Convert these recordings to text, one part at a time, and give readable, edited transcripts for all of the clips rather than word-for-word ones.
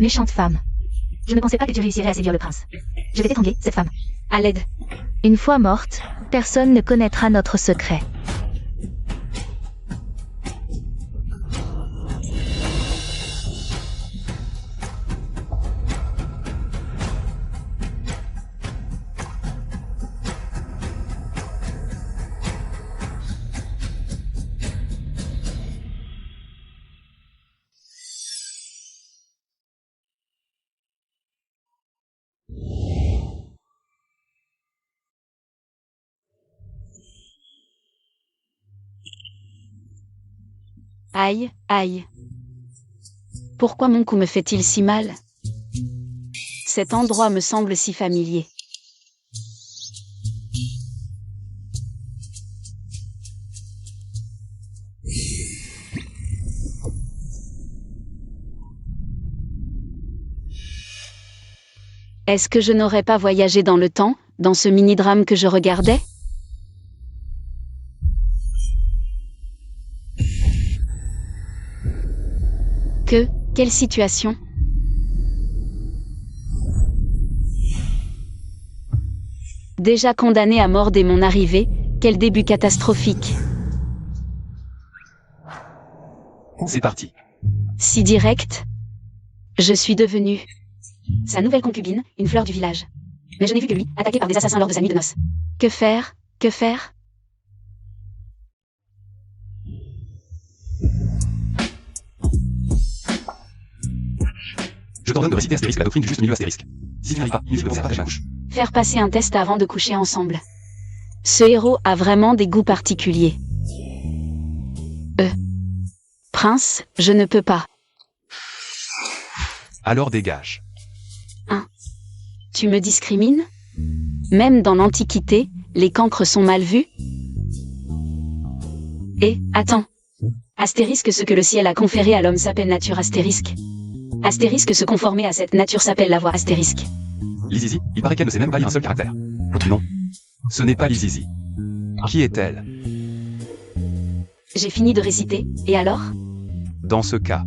Méchante femme. Je ne pensais pas que tu réussirais à séduire le prince. Je vais t'étrangler, cette femme. À l'aide. Une fois morte, personne ne connaîtra notre secret. Aïe, aïe. Pourquoi mon cou me fait-il si mal? Cet endroit me semble si familier. Est-ce que je n'aurais pas voyagé dans le temps, dans ce mini-drame que je regardais? Quelle situation? Déjà condamné à mort dès mon arrivée, quel début catastrophique. C'est parti. Si direct. Je suis devenue sa nouvelle concubine, une fleur du village. Mais je n'ai vu que lui, attaqué par des assassins lors de sa nuit de noces. Que faire? Que faire? Je t'ordonne de réciter astérisque la doctrine du juste milieu astérisque. Si tu n'y arrives pas, inutile de penser à partager la couche. Faire passer un test avant de coucher ensemble. Ce héros a vraiment des goûts particuliers. Prince, je ne peux pas. Alors dégage. Tu me discrimines? Même dans l'Antiquité, les cancres sont mal vus? Attends. Astérisque, ce que le ciel a conféré à l'homme s'appelle nature astérisque. Astérisque, se conformer à cette nature s'appelle la voie astérisque. Lizizi, il paraît qu'elle ne sait même pas lire un seul caractère. Non. Ce n'est pas Lizizi. Qui est-elle? J'ai fini de réciter, et alors? Dans ce cas.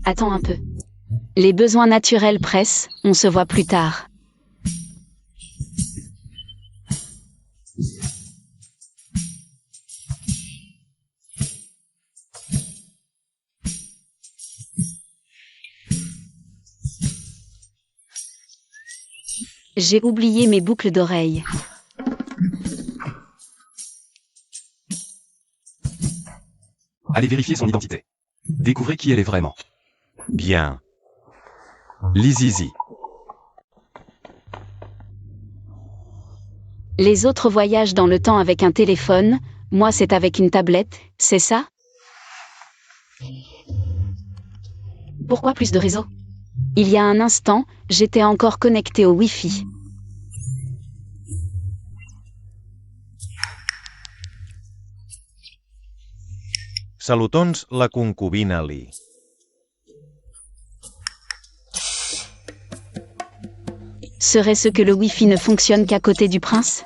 Attends un peu. Les besoins naturels pressent, on se voit plus tard. J'ai oublié mes boucles d'oreilles. Allez vérifier son identité. Découvrez qui elle est vraiment. Bien. Lizizi. Les autres voyagent dans le temps avec un téléphone, moi c'est avec une tablette, c'est ça? Pourquoi plus de réseau? Il y a un instant, j'étais encore connecté au Wi-Fi. Salutons la concubina Lee. Serait-ce que le Wi-Fi ne fonctionne qu'à côté du prince?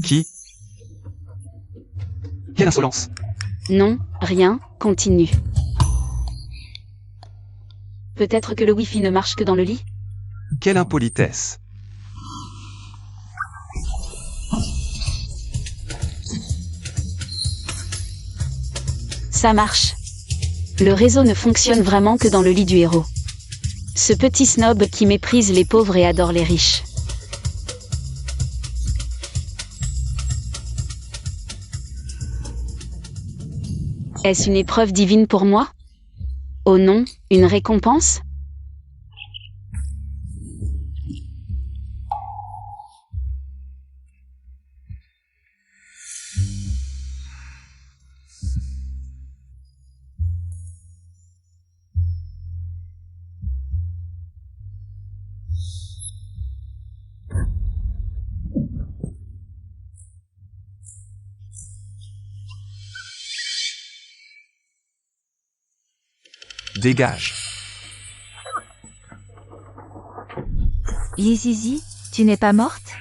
Qui? Quelle insolence! Non, rien, continue. Peut-être que le Wi-Fi ne marche que dans le lit? Quelle impolitesse! Ça marche. Le réseau ne fonctionne vraiment que dans le lit du héros. Ce petit snob qui méprise les pauvres et adore les riches. Est-ce une épreuve divine pour moi? Oh non, une récompense? Dégage. Lizizi, tu n'es pas morte?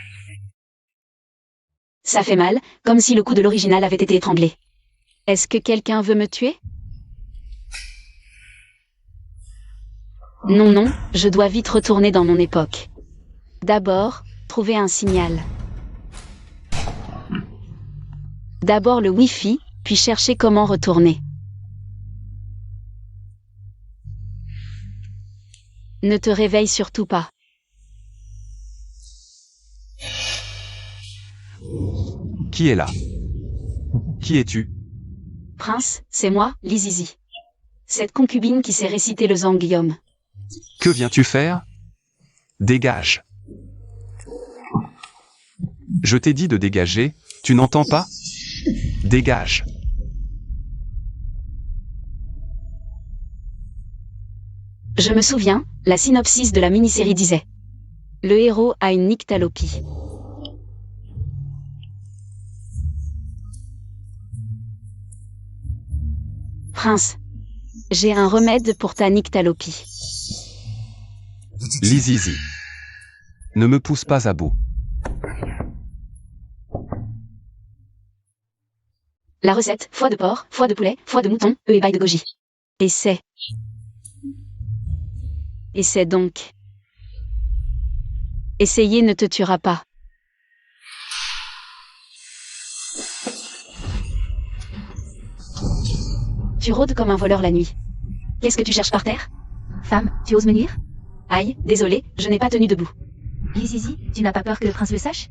Ça fait mal, comme si le coup de l'original avait été étranglé. Est-ce que quelqu'un veut me tuer? Non, non, je dois vite retourner dans mon époque. D'abord, trouver un signal. D'abord le Wi-Fi, puis chercher comment retourner. Ne te réveille surtout pas. Qui est là? Qui es-tu? Prince, c'est moi, Lizizi. Cette concubine qui sait réciter le Zanguium. Que viens-tu faire? Dégage. Je t'ai dit de dégager, tu n'entends pas? Dégage. Je me souviens, la synopsis de la mini-série disait: le héros a une nyctalopie. Prince, j'ai un remède pour ta nyctalopie. Lizizi. Ne me pousse pas à bout. La recette, foie de porc, foie de poulet, foie de mouton, œufs et bail de goji. Essaie. Essaie donc. Essayer ne te tuera pas. Tu rôdes comme un voleur la nuit. Qu'est-ce que tu cherches par terre? Femme, tu oses me nuire? Aïe, désolé, je n'ai pas tenu debout. Lizizi, tu n'as pas peur que le prince le sache?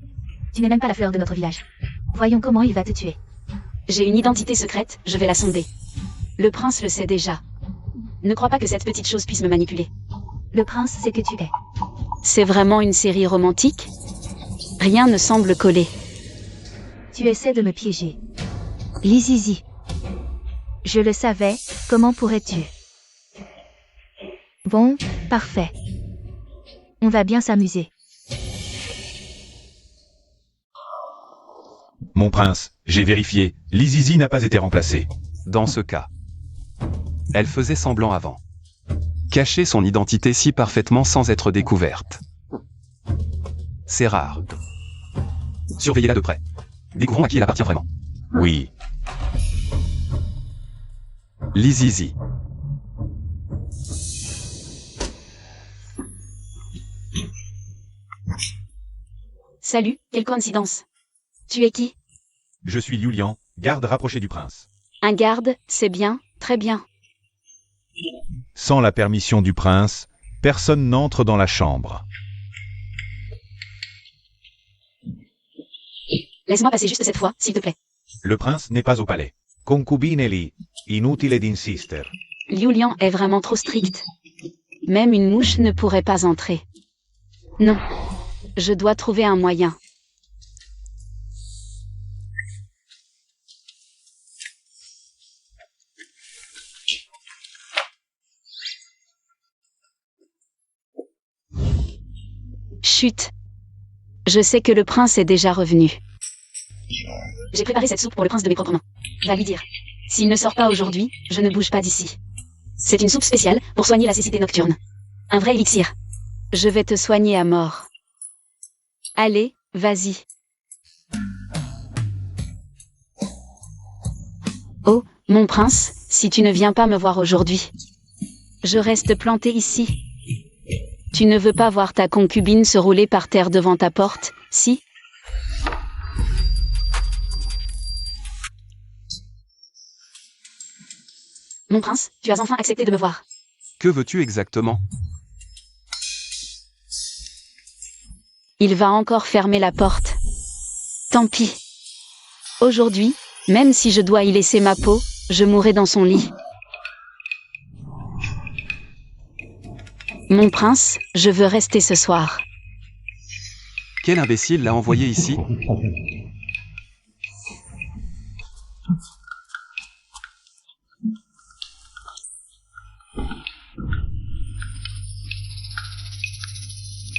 Tu n'es même pas la fleur de notre village. Voyons comment il va te tuer. J'ai une identité secrète, je vais la sonder. Le prince le sait déjà. Ne crois pas que cette petite chose puisse me manipuler. Le prince sait que tu es. C'est vraiment une série romantique? Rien ne semble coller. Tu essaies de me piéger. Lizizi. Je le savais, comment pourrais-tu? Bon, parfait. On va bien s'amuser. Mon prince, j'ai vérifié, Lizizi n'a pas été remplacée. Dans ce cas. Elle faisait semblant avant. Cacher son identité si parfaitement sans être découverte. C'est rare. Surveillez-la de près. Découvrons à qui elle appartient vraiment. Oui. Lizizi. Salut, quelle coïncidence. Tu es qui? Je suis Yulian, garde rapproché du prince. Un garde, c'est bien, très bien. Sans la permission du prince, personne n'entre dans la chambre. Laisse-moi passer juste cette fois, s'il te plaît. Le prince n'est pas au palais. Concubinelli, inutile d'insister. Liulian est vraiment trop strict. Même une mouche ne pourrait pas entrer. Non. Je dois trouver un moyen. Chut. Je sais que le prince est déjà revenu. J'ai préparé cette soupe pour le prince de mes propres mains. Va lui dire. S'il ne sort pas aujourd'hui, je ne bouge pas d'ici. C'est une soupe spéciale pour soigner la cécité nocturne. Un vrai élixir. Je vais te soigner à mort. Allez, vas-y. Oh, mon prince, si tu ne viens pas me voir aujourd'hui. Je reste planté ici. Tu ne veux pas voir ta concubine se rouler par terre devant ta porte, si? Mon prince, tu as enfin accepté de me voir. Que veux-tu exactement? Il va encore fermer la porte. Tant pis. Aujourd'hui, même si je dois y laisser ma peau, je mourrai dans son lit. Mon prince, je veux rester ce soir. Quel imbécile l'a envoyé ici?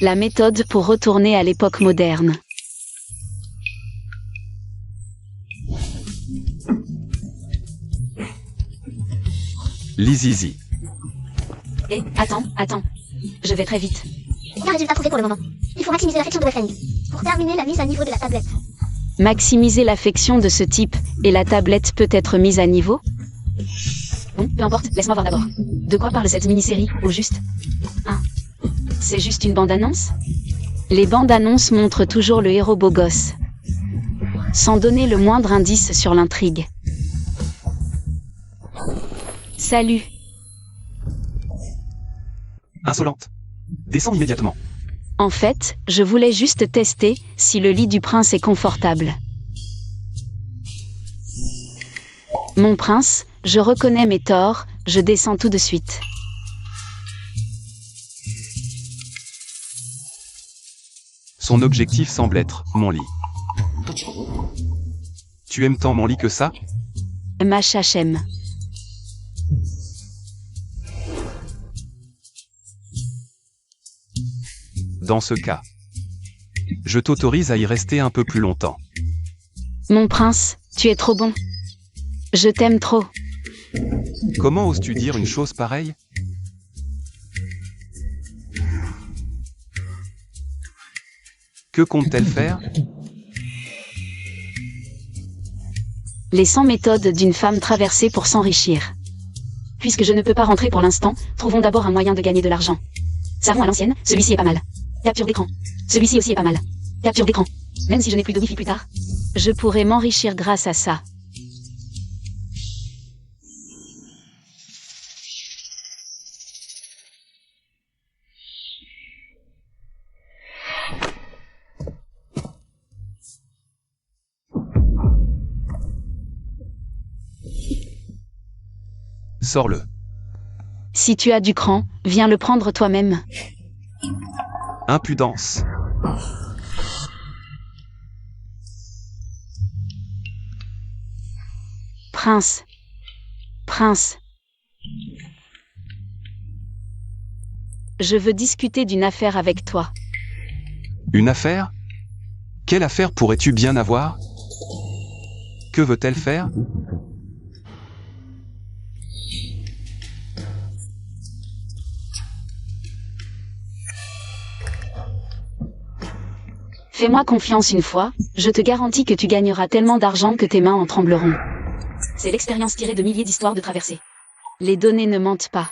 La méthode pour retourner à l'époque moderne. Lizizi. Attends. Je vais très vite. Aucun résultat trouvé pour le moment. Il faut maximiser l'affection de Wefeng. Pour terminer la mise à niveau de la tablette. Maximiser l'affection de ce type, et la tablette peut être mise à niveau? Bon, peu importe, laisse-moi voir d'abord. De quoi parle cette mini-série, au juste? Ah, c'est juste une bande-annonce? Les bandes-annonces montrent toujours le héros beau gosse, sans donner le moindre indice sur l'intrigue. Salut. Insolente. Descends immédiatement. En fait, je voulais juste tester si le lit du prince est confortable. Mon prince, je reconnais mes torts, je descends tout de suite. Son objectif semble être mon lit. Tu aimes tant mon lit que ça? MHM. Dans ce cas, je t'autorise à y rester un peu plus longtemps. Mon prince, tu es trop bon. Je t'aime trop. Comment oses-tu dire une chose pareille? Que compte-t-elle faire? Les 100 méthodes d'une femme traversée pour s'enrichir. Puisque je ne peux pas rentrer pour l'instant, trouvons d'abord un moyen de gagner de l'argent. Savon à l'ancienne, celui-ci est pas mal. Capture d'écran. Celui-ci aussi est pas mal. Capture d'écran. Même si je n'ai plus de wifi plus tard. Je pourrais m'enrichir grâce à ça. Sors-le. Si tu as du cran, viens le prendre toi-même. Impudence. Prince. Prince. Je veux discuter d'une affaire avec toi. Une affaire? Quelle affaire pourrais-tu bien avoir? Que veut-elle faire? Fais-moi confiance une fois, je te garantis que tu gagneras tellement d'argent que tes mains en trembleront. C'est l'expérience tirée de milliers d'histoires de traversées. Les données ne mentent pas.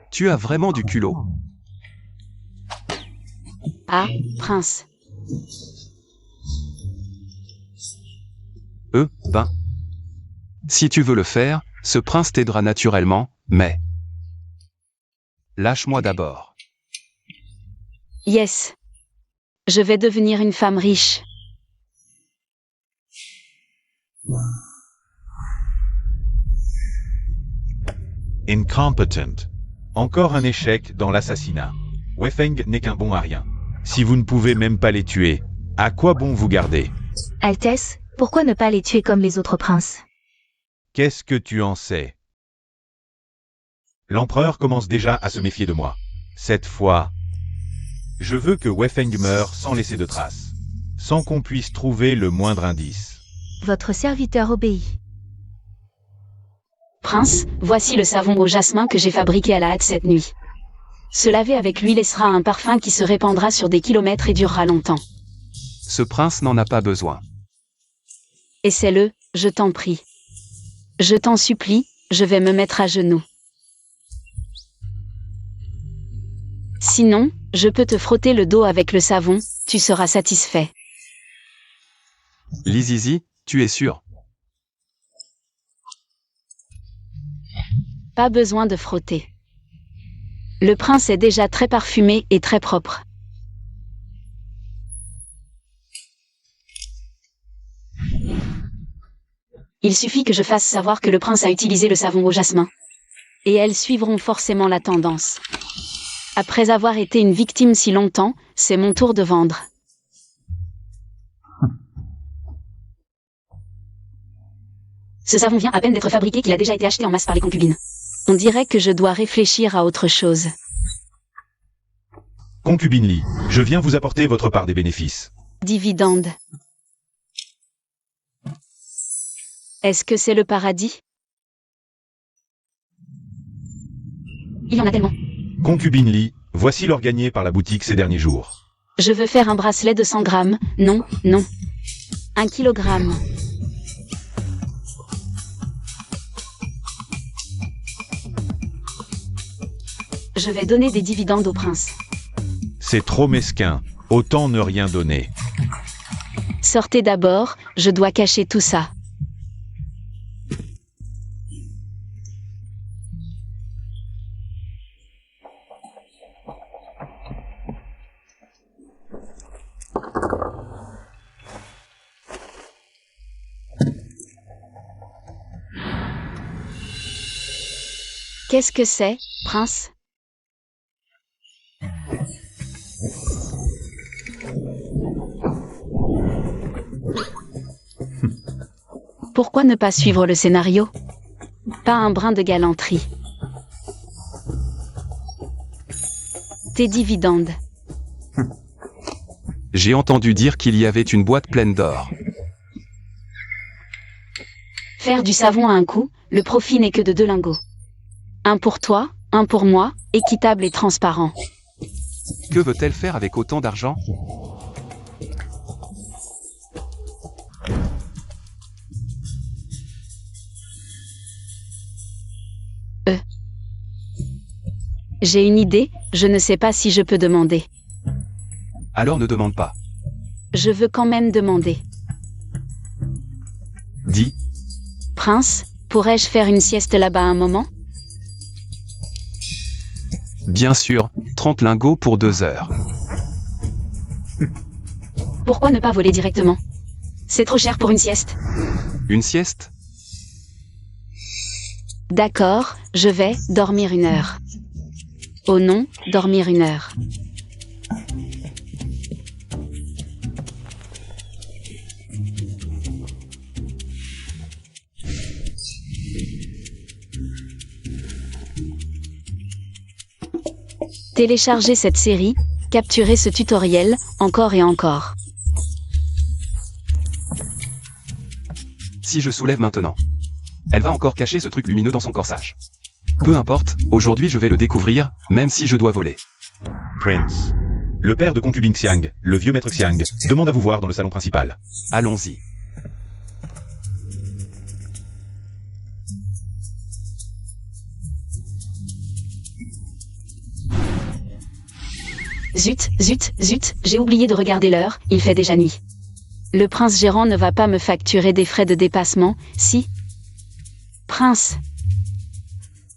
Tu as vraiment du culot. Ah, prince. Ben. Si tu veux le faire, ce prince t'aidera naturellement, mais... Lâche-moi d'abord. Yes. Je vais devenir une femme riche. Incompetent. Encore un échec dans l'assassinat. Wefeng n'est qu'un bon à rien. Si vous ne pouvez même pas les tuer, à quoi bon vous garder? Altesse, pourquoi ne pas les tuer comme les autres princes? Qu'est-ce que tu en sais? L'empereur commence déjà à se méfier de moi. Cette fois, je veux que Wefeng meure sans laisser de traces, sans qu'on puisse trouver le moindre indice. Votre serviteur obéit. Prince, voici le savon au jasmin que j'ai fabriqué à la hâte cette nuit. Se laver avec lui laissera un parfum qui se répandra sur des kilomètres et durera longtemps. Ce prince n'en a pas besoin. Essaie-le, je t'en prie. Je t'en supplie, je vais me mettre à genoux. Sinon, je peux te frotter le dos avec le savon, tu seras satisfait. Lizizi, tu es sûr? Pas besoin de frotter. Le prince est déjà très parfumé et très propre. Il suffit que je fasse savoir que le prince a utilisé le savon au jasmin. Et elles suivront forcément la tendance. Après avoir été une victime si longtemps, c'est mon tour de vendre. Ce savon vient à peine d'être fabriqué qu'il a déjà été acheté en masse par les concubines. On dirait que je dois réfléchir à autre chose. Concubine Lee, je viens vous apporter votre part des bénéfices. Dividende. Est-ce que c'est le paradis? Il y en a tellement. Concubine Lee, voici l'or gagné par la boutique ces derniers jours. Je veux faire un bracelet de 100 grammes. Non, non. 1 kilogramme. Je vais donner des dividendes au prince. C'est trop mesquin. Autant ne rien donner. Sortez d'abord, je dois cacher tout ça. Qu'est-ce que c'est, prince? Pourquoi ne pas suivre le scénario? Pas un brin de galanterie. Tes dividendes. J'ai entendu dire qu'il y avait une boîte pleine d'or. Faire du savon à un coup, le profit n'est que de 2 lingots. Un pour toi, un pour moi, équitable et transparent. Que veut-elle faire avec autant d'argent? J'ai une idée, je ne sais pas si je peux demander. Alors ne demande pas. Je veux quand même demander. Dis, Prince, pourrais-je faire une sieste là-bas un moment? bien sûr, 30 lingots pour 2 heures. Pourquoi ne pas voler directement? C'est trop cher pour une sieste. Une sieste? D'accord, je vais dormir 1 heure. Oh non, dormir 1 heure. Téléchargez cette série, capturez ce tutoriel, encore et encore. Si je soulève maintenant, elle va encore cacher ce truc lumineux dans son corsage. Peu importe, aujourd'hui je vais le découvrir, même si je dois voler. Prince. Le père de concubine Xiang, le vieux maître Xiang, demande à vous voir dans le salon principal. Allons-y. Zut, zut, zut, j'ai oublié de regarder l'heure, il fait déjà nuit. Le prince gérant ne va pas me facturer des frais de dépassement, si? Prince.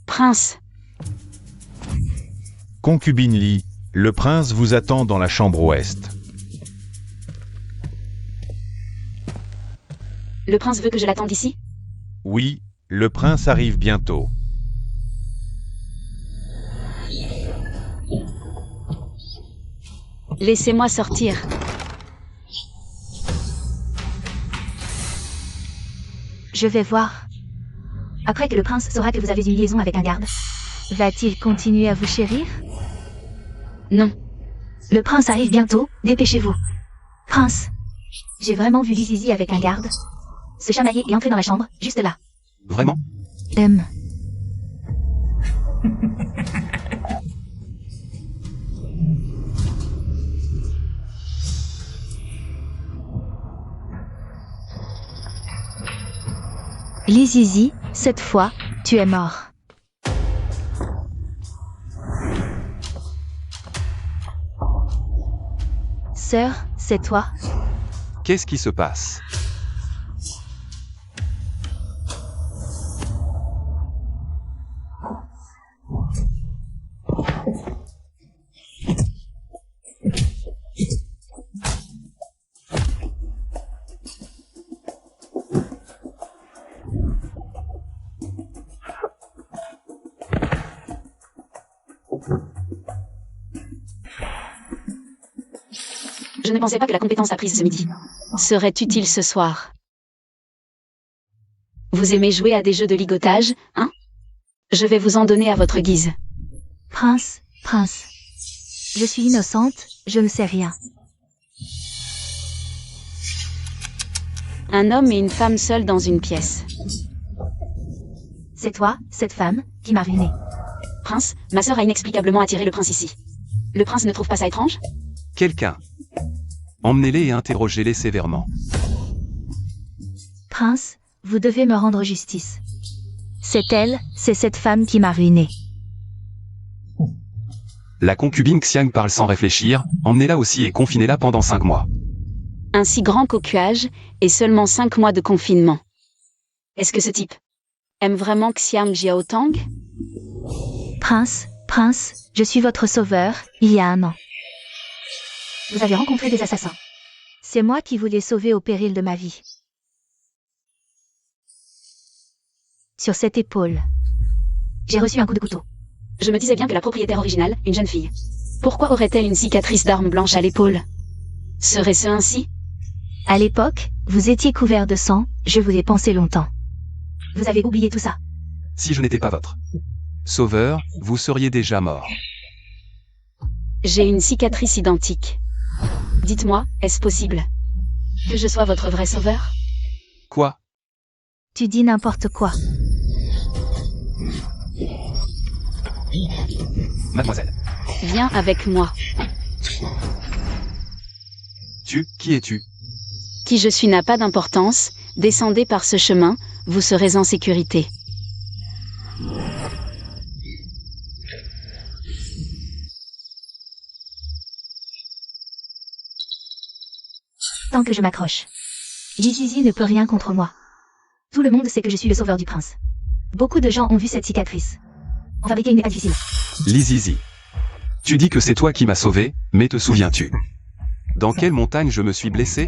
Prince. Concubine Lee, le prince vous attend dans la chambre ouest. Le prince veut que je l'attende ici? Oui, le prince arrive bientôt. Laissez-moi sortir. Je vais voir. Après que le prince saura que vous avez une liaison avec un garde, va-t-il continuer à vous chérir? Non. Le prince arrive bientôt, dépêchez-vous. Prince, j'ai vraiment vu Lizizi avec un garde se chamailler et entrer dans la chambre, juste là. Vraiment? Lizizi, cette fois, tu es mort. Sœur, c'est toi? Qu'est-ce qui se passe? Je ne pensais pas que la compétence apprise ce midi serait utile ce soir. Vous aimez jouer à des jeux de ligotage, hein? Je vais vous en donner à votre guise. Prince, je suis innocente, je ne sais rien. Un homme et une femme seuls dans une pièce. C'est toi, cette femme, qui m'a ruinée. Prince, ma sœur a inexplicablement attiré le prince ici. Le prince ne trouve pas ça étrange? Quelqu'un. Emmenez-les et interrogez-les sévèrement. Prince, vous devez me rendre justice. C'est elle, c'est cette femme qui m'a ruiné. La concubine Xiang parle sans réfléchir, emmenez-la aussi et confinez-la pendant 5 mois. Un si grand coquillage, et seulement 5 mois de confinement. Est-ce que ce type aime vraiment Xiang Jiaotang? Prince, je suis votre sauveur, il y a 1 an. Vous avez rencontré des assassins. C'est moi qui vous l'ai sauvé au péril de ma vie. Sur cette épaule, j'ai reçu un coup de couteau. Je me disais bien que la propriétaire originale, une jeune fille. Pourquoi aurait-elle une cicatrice d'arme blanche à l'épaule? Serait-ce ainsi? À l'époque, vous étiez couvert de sang, je vous ai pensé longtemps. Vous avez oublié tout ça. Si je n'étais pas votre sauveur, vous seriez déjà mort. J'ai une cicatrice identique. Dites-moi, est-ce possible que je sois votre vrai sauveur? Quoi? Tu dis n'importe quoi. Mademoiselle. Viens avec moi. Qui es-tu? Qui je suis n'a pas d'importance, descendez par ce chemin, vous serez en sécurité. Tant que je m'accroche. Lizizi ne peut rien contre moi. Tout le monde sait que je suis le sauveur du prince. Beaucoup de gens ont vu cette cicatrice. En fabriquer une n'est pas difficile. Lizizi. Tu dis que c'est toi qui m'as sauvé, mais te souviens-tu? Dans quelle montagne je me suis blessé?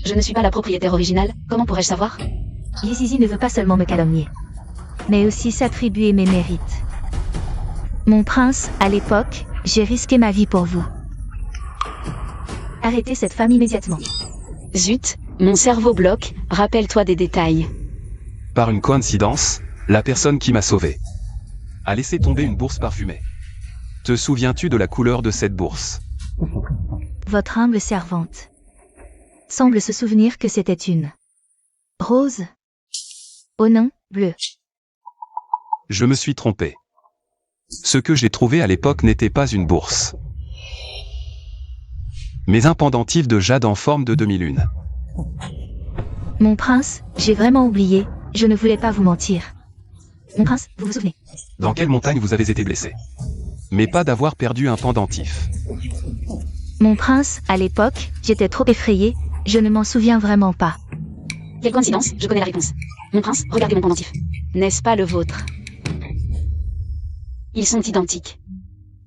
Je ne suis pas la propriétaire originale, comment pourrais-je savoir? Lizizi ne veut pas seulement me calomnier, mais aussi s'attribuer mes mérites. Mon prince, à l'époque, j'ai risqué ma vie pour vous. Arrêtez cette femme immédiatement. Zut, mon cerveau bloque, rappelle-toi des détails. Par une coïncidence, la personne qui m'a sauvé a laissé tomber une bourse parfumée. Te souviens-tu de la couleur de cette bourse? Votre humble servante semble se souvenir que c'était une rose. Oh non, bleu. Je me suis trompé. Ce que j'ai trouvé à l'époque n'était pas une bourse, mais un pendentif de jade en forme de demi-lune. Mon prince, j'ai vraiment oublié, je ne voulais pas vous mentir. Mon prince, vous vous souvenez? Dans quelle montagne vous avez été blessé? Mais pas d'avoir perdu un pendentif. Mon prince, à l'époque, j'étais trop effrayée, je ne m'en souviens vraiment pas. Quelle coïncidence, je connais la réponse. Mon prince, regardez mon pendentif. N'est-ce pas le vôtre? Ils sont identiques.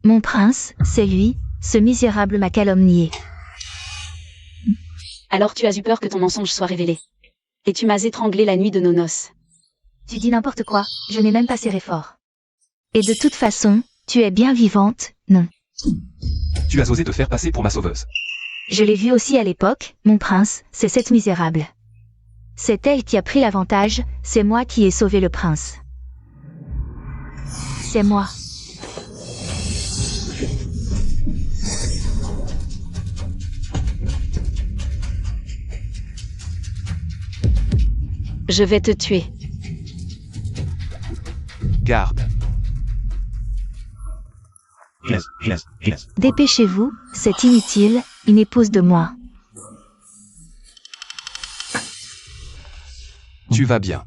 Mon prince, c'est lui, ce misérable m'a calomnié. Alors tu as eu peur que ton mensonge soit révélé. Et tu m'as étranglé la nuit de nos noces. Tu dis n'importe quoi, je n'ai même pas serré fort. Et de toute façon, tu es bien vivante, non? Tu as osé te faire passer pour ma sauveuse. Je l'ai vu aussi à l'époque, mon prince, c'est cette misérable. C'est elle qui a pris l'avantage, c'est moi qui ai sauvé le prince. C'est moi. Je vais te tuer. Garde. Dépêchez-vous, c'est inutile, une épouse de moi. Tu vas bien.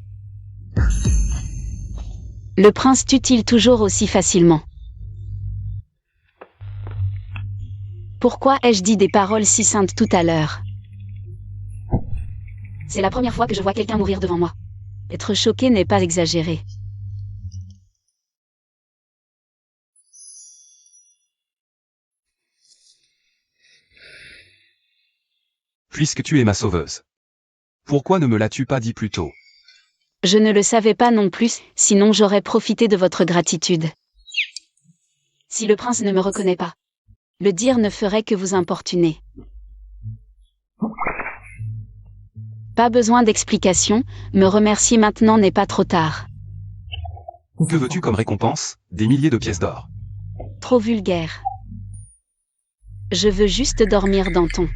Le prince tue-t-il toujours aussi facilement? Pourquoi ai-je dit des paroles si saintes tout à l'heure? C'est la première fois que je vois quelqu'un mourir devant moi. Être choqué n'est pas exagéré. Puisque tu es ma sauveuse, pourquoi ne me l'as-tu pas dit plus tôt? Je ne le savais pas non plus, sinon j'aurais profité de votre gratitude. Si le prince ne me reconnaît pas, le dire ne ferait que vous importuner. Pas besoin d'explication, me remercier maintenant n'est pas trop tard. Que veux-tu comme récompense? Des milliers de pièces d'or. Trop vulgaire. Je veux juste dormir dans ton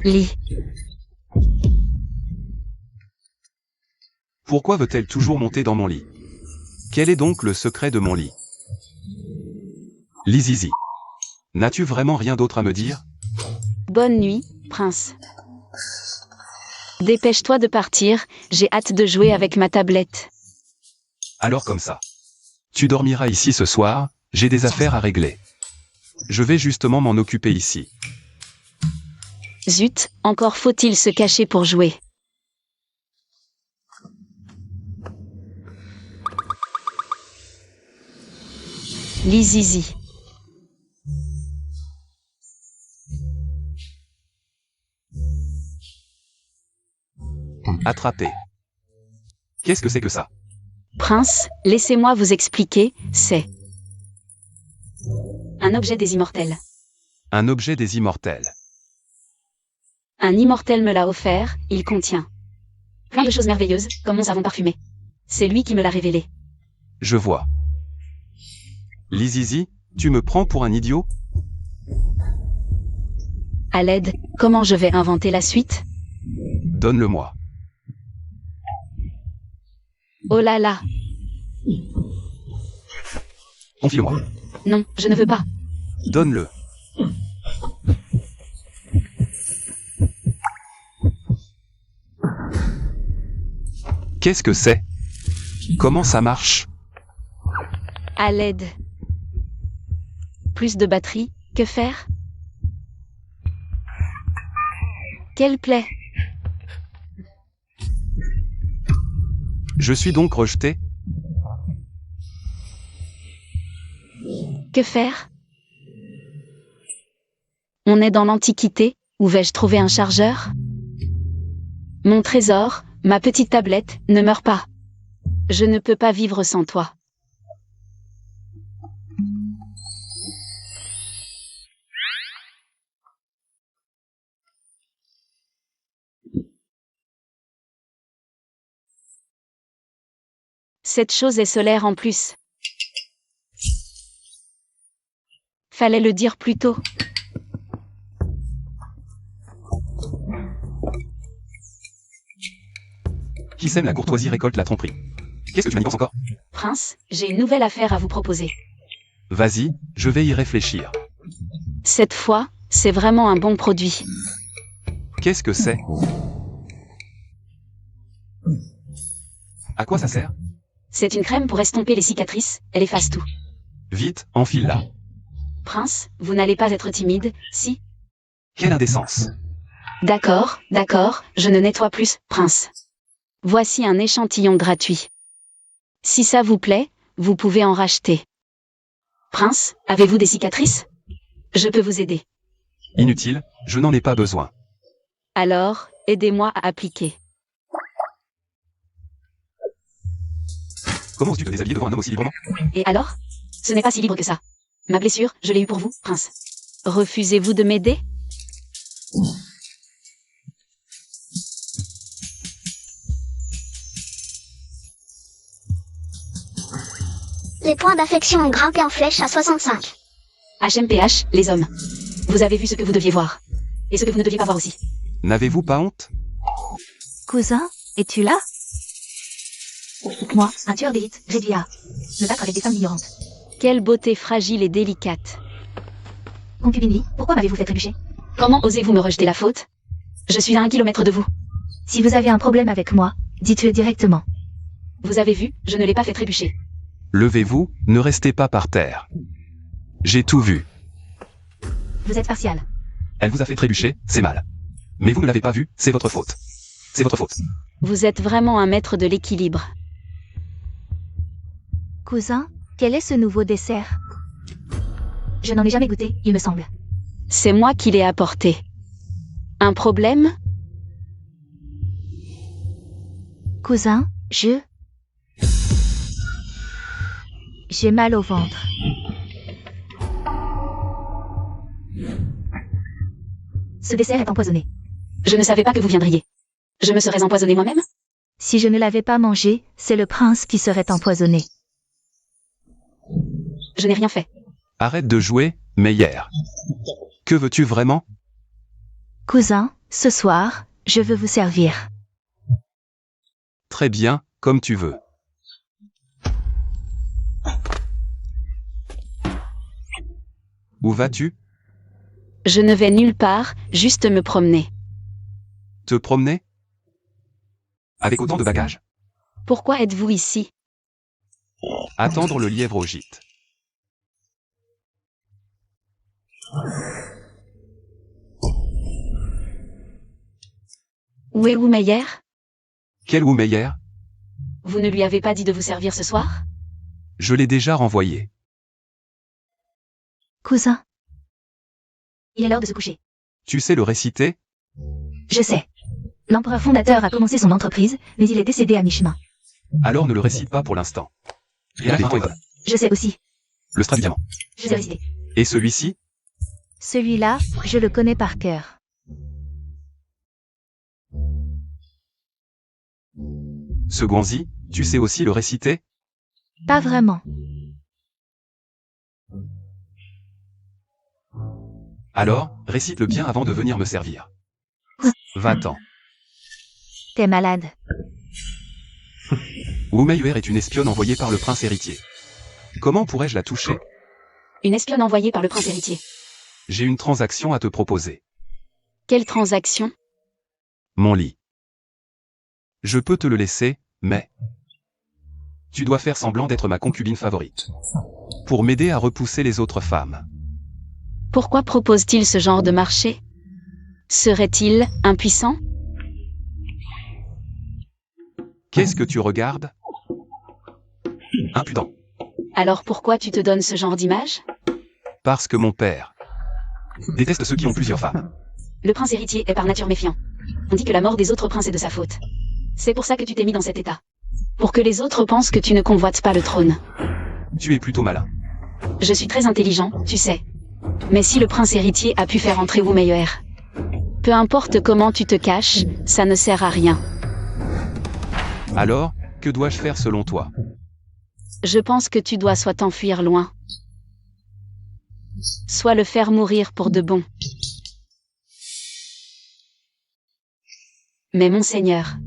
lit. Pourquoi veut-elle toujours monter dans mon lit? Quel est donc le secret de mon lit? Lizizi. N'as-tu vraiment rien d'autre à me dire? Bonne nuit, prince. Dépêche-toi de partir, j'ai hâte de jouer avec ma tablette. Alors comme ça. Tu dormiras ici ce soir, j'ai des affaires à régler. Je vais justement m'en occuper ici. Zut, encore faut-il se cacher pour jouer. Lizizi. Attrapé. Qu'est-ce que c'est que ça? Prince, laissez-moi vous expliquer, c'est un objet des immortels. Un objet des immortels. Un immortel me l'a offert, il contient plein de choses merveilleuses, comme mon savon parfumé. C'est lui qui me l'a révélé. Je vois. Lizizi, tu me prends pour un idiot? À l'aide, comment je vais inventer la suite? Donne-le-moi. Oh là là. Confie-le-moi. Non, je ne veux pas. Donne-le. Qu'est-ce que c'est? Comment ça marche? À l'aide. Plus de batterie, que faire? Quelle plaie! Je suis donc rejeté? Que faire? On est dans l'Antiquité, où vais-je trouver un chargeur? Mon trésor, ma petite tablette, ne meurt pas. Je ne peux pas vivre sans toi. Cette chose est solaire en plus. Fallait le dire plus tôt. Qui sème la courtoisie récolte la tromperie. Qu'est-ce que tu manigances encore? Prince, j'ai une nouvelle affaire à vous proposer. Vas-y, je vais y réfléchir. Cette fois, c'est vraiment un bon produit. Qu'est-ce que c'est? À quoi ça sert? C'est une crème pour estomper les cicatrices, elle efface tout. Vite, enfile-la. Prince, vous n'allez pas être timide, si? Quelle indécence! D'accord, je ne nettoie plus, prince. Voici un échantillon gratuit. Si ça vous plaît, vous pouvez en racheter. Prince, avez-vous des cicatrices? Je peux vous aider. Inutile, je n'en ai pas besoin. Alors, aidez-moi à appliquer. Comment oses-tu te déshabiller devant un homme aussi librement? Et alors? Ce n'est pas si libre que ça. Ma blessure, je l'ai eue pour vous, prince. Refusez-vous de m'aider? Les points d'affection ont grimpé en flèche à 65. HMPH, les hommes. Vous avez vu ce que vous deviez voir. Et ce que vous ne deviez pas voir aussi. N'avez-vous pas honte? Cousin, es-tu là? Moi, un tueur d'élite, réduit à me battre avec des femmes ignorantes. Quelle beauté fragile et délicate. Concubine Lee, pourquoi m'avez-vous fait trébucher? Comment osez-vous me rejeter la faute? Je suis à 1 kilomètre de vous. Si vous avez un problème avec moi, dites-le directement. Vous avez vu, je ne l'ai pas fait trébucher. Levez-vous, ne restez pas par terre. J'ai tout vu. Vous êtes partial. Elle vous a fait trébucher, c'est mal. Mais vous ne l'avez pas vu, c'est votre faute. C'est votre faute. Vous êtes vraiment un maître de l'équilibre. Cousin, quel est ce nouveau dessert? Je n'en ai jamais goûté, il me semble. C'est moi qui l'ai apporté. Un problème? Cousin, j'ai mal au ventre. Ce dessert est empoisonné. Je ne savais pas que vous viendriez. Je me serais empoisonné moi-même? Si je ne l'avais pas mangé, c'est le prince qui serait empoisonné. Je n'ai rien fait. Arrête de jouer, Meyer. Que veux-tu vraiment? Cousin, ce soir, je veux vous servir. Très bien, comme tu veux. Où vas-tu? Je ne vais nulle part, juste me promener. Te promener? Avec autant de bagages? Pourquoi êtes-vous ici? Attendre le lièvre au gîte. Où est Meyer? Quel Meyer? Vous ne lui avez pas dit de vous servir ce soir? Je l'ai déjà renvoyé. Cousin. Il est l'heure de se coucher. Tu sais le réciter? Je sais. L'empereur fondateur a commencé son entreprise, mais il est décédé à mi-chemin. Alors ne le récite pas pour l'instant. Je sais aussi. Le strat du diamant. Je sais réciter. Et celui-ci? Celui-là, je le connais par cœur. Ce Guanzi, tu sais aussi le réciter? Pas vraiment. Alors, récite-le bien avant de venir me servir. Va-t'en. T'es malade. Wu Meiyuer est une espionne envoyée par le prince héritier. Comment pourrais-je la toucher? Une espionne envoyée par le prince héritier. J'ai une transaction à te proposer. Quelle transaction? Mon lit. Je peux te le laisser, mais... Tu dois faire semblant d'être ma concubine favorite. Pour m'aider à repousser les autres femmes. Pourquoi propose-t-il ce genre de marché? Serait-il impuissant? Qu'est-ce que tu regardes? Impudent. Alors pourquoi tu te donnes ce genre d'image? Parce que mon père déteste ceux qui ont plusieurs femmes. Le prince héritier est par nature méfiant. On dit que la mort des autres princes est de sa faute. C'est pour ça que tu t'es mis dans cet état. Pour que les autres pensent que tu ne convoites pas le trône. Tu es plutôt malin. Je suis très intelligent, tu sais. Mais si le prince héritier a pu faire entrer Wu Meiyuer, peu importe comment tu te caches, ça ne sert à rien. Alors, que dois-je faire selon toi? Je pense que tu dois soit t'enfuir loin, soit le faire mourir pour de bon. Mais monseigneur,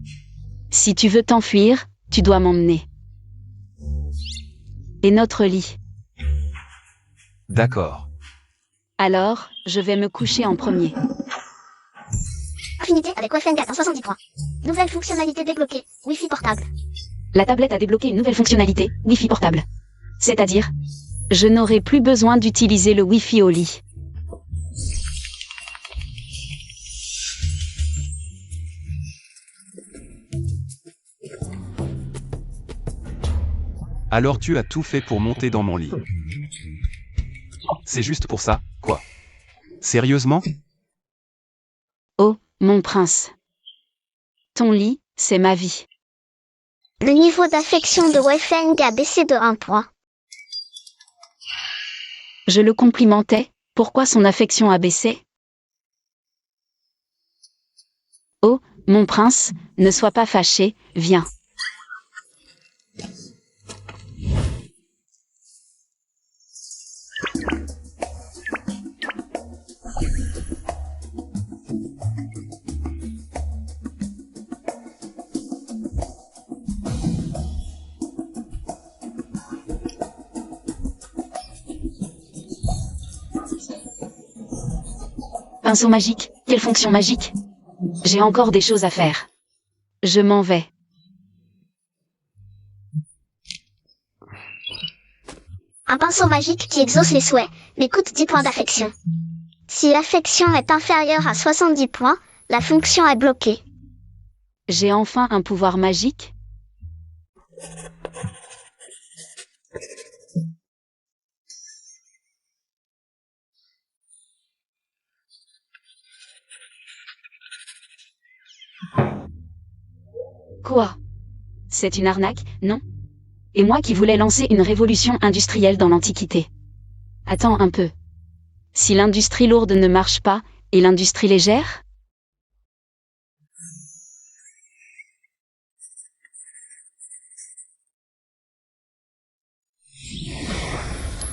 si tu veux t'enfuir, tu dois m'emmener. Et notre lit. D'accord. Alors, je vais me coucher en premier. Affinité avec Wi-Fi 4 en 70 points. Nouvelle fonctionnalité débloquée. Wi-Fi portable. La tablette a débloqué une nouvelle fonctionnalité, Wi-Fi portable. C'est-à-dire, je n'aurai plus besoin d'utiliser le Wi-Fi au lit. Alors tu as tout fait pour monter dans mon lit. C'est juste pour ça, quoi? Sérieusement? Oh, mon prince. Ton lit, c'est ma vie. Le niveau d'affection de Weifeng a baissé de 1 point. Je le complimentais, pourquoi son affection a baissé? Oh, mon prince, ne sois pas fâché, viens. Pinceau magique, quelle fonction magique? J'ai encore des choses à faire. Je m'en vais. Un pinceau magique qui exauce les souhaits, mais coûte 10 points d'affection. Si l'affection est inférieure à 70 points, la fonction est bloquée. J'ai enfin un pouvoir magique? Quoi? C'est une arnaque, non? Et moi qui voulais lancer une révolution industrielle dans l'Antiquité. Attends un peu. Si l'industrie lourde ne marche pas, et l'industrie légère?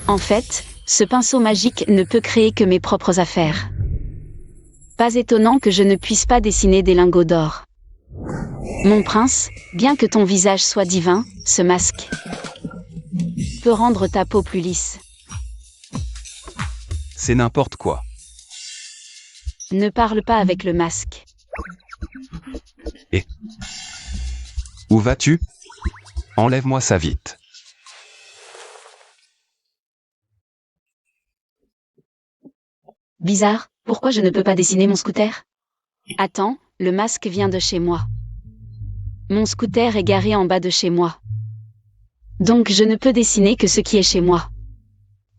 En fait, ce pinceau magique ne peut créer que mes propres affaires. Pas étonnant que je ne puisse pas dessiner des lingots d'or. Mon prince, bien que ton visage soit divin, ce masque peut rendre ta peau plus lisse. C'est n'importe quoi. Ne parle pas avec le masque. Où vas-tu? Enlève-moi ça vite. Bizarre, pourquoi je ne peux pas dessiner mon scooter? Attends, le masque vient de chez moi. Mon scooter est garé en bas de chez moi. Donc je ne peux dessiner que ce qui est chez moi.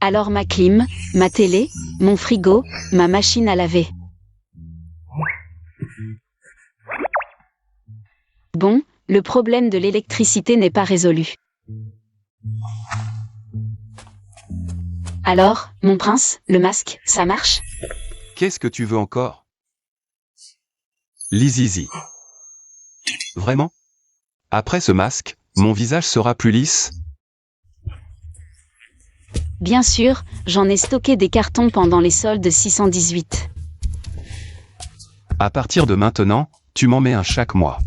Alors ma clim, ma télé, mon frigo, ma machine à laver. Bon, le problème de l'électricité n'est pas résolu. Alors, mon prince, le masque, ça marche? Qu'est-ce que tu veux encore? Lizizi. Vraiment? Après ce masque, mon visage sera plus lisse? Bien sûr, j'en ai stocké des cartons pendant les soldes 618. À partir de maintenant, tu m'en mets un chaque mois.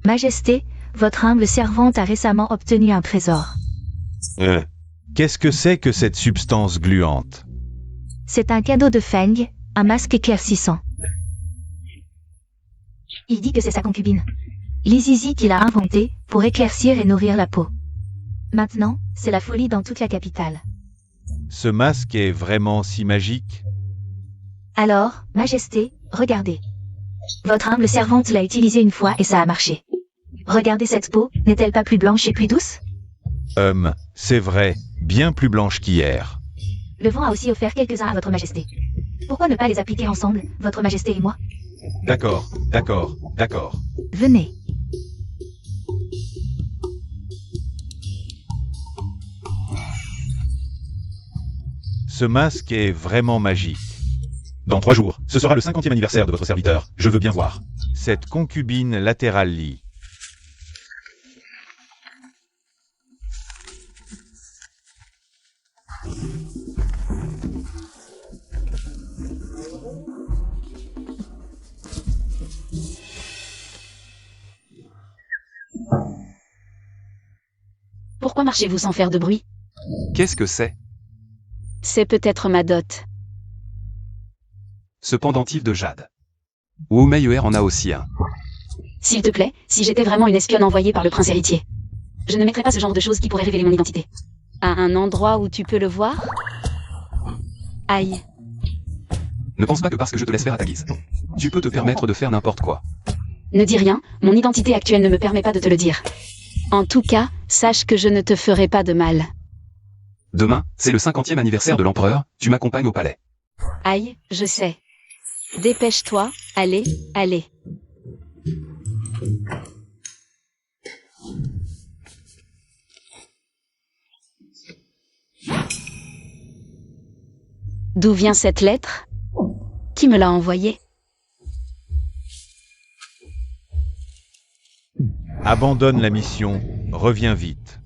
Majesté, votre humble servante a récemment obtenu un trésor. Qu'est-ce que c'est que cette substance gluante? C'est un cadeau de Feng, un masque éclaircissant. Il dit que c'est sa concubine, Lizizi, qui l'a inventé pour éclaircir et nourrir la peau. Maintenant, c'est la folie dans toute la capitale. Ce masque est vraiment si magique? Alors, Majesté, regardez. Votre humble servante l'a utilisé une fois et ça a marché. Regardez cette peau, n'est-elle pas plus blanche et plus douce? C'est vrai, bien plus blanche qu'hier. Le vent a aussi offert quelques-uns à votre Majesté. Pourquoi ne pas les appliquer ensemble, votre Majesté et moi? D'accord. Venez. Ce masque est vraiment magique. Dans 3 jours, ce sera le 50e anniversaire de votre serviteur. Je veux bien voir. Cette concubine latérale. Pourquoi marchez-vous sans faire de bruit? Qu'est-ce que c'est? C'est peut-être ma dot. Ce pendentif de jade. Wu Meiyuer en a aussi un. S'il te plaît, si j'étais vraiment une espionne envoyée par le prince héritier, je ne mettrais pas ce genre de choses qui pourraient révéler mon identité. À un endroit où tu peux le voir? Aïe. Ne pense pas que parce que je te laisse faire à ta guise, tu peux te permettre de faire n'importe quoi. Ne dis rien, mon identité actuelle ne me permet pas de te le dire. En tout cas, sache que je ne te ferai pas de mal. Demain, c'est le 50e anniversaire de l'empereur, tu m'accompagnes au palais. Aïe, je sais. Dépêche-toi, allez. D'où vient cette lettre? Qui me l'a envoyée? Abandonne la mission, reviens vite.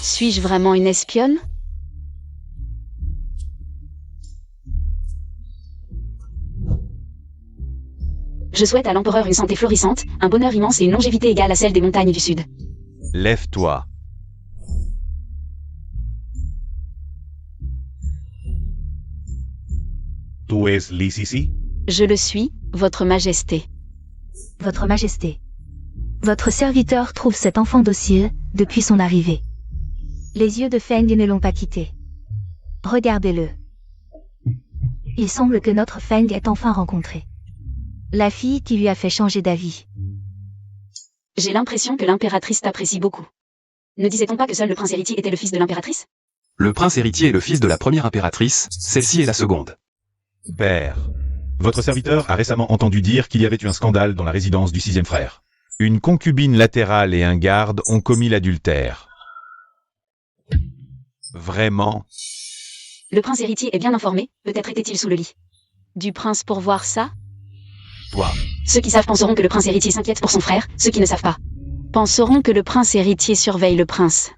Suis-je vraiment une espionne? Je souhaite à l'empereur une santé florissante, un bonheur immense et une longévité égale à celle des montagnes du sud. Lève-toi. Tu es Lizizi? Je le suis, votre majesté. Votre Majesté. Votre serviteur trouve cet enfant docile depuis son arrivée. Les yeux de Feng ne l'ont pas quitté. Regardez-le. Il semble que notre Feng ait enfin rencontré la fille qui lui a fait changer d'avis. J'ai l'impression que l'impératrice t'apprécie beaucoup. Ne disait-on pas que seul le prince héritier était le fils de l'impératrice? Le prince héritier est le fils de la première impératrice, celle-ci est la seconde. Père. Votre serviteur a récemment entendu dire qu'il y avait eu un scandale dans la résidence du 6e frère. Une concubine latérale et un garde ont commis l'adultère. Vraiment? Le prince héritier est bien informé, peut-être était-il sous le lit du prince pour voir ça? Toi. Ceux qui savent penseront que le prince héritier s'inquiète pour son frère, ceux qui ne savent pas penseront que le prince héritier surveille le prince.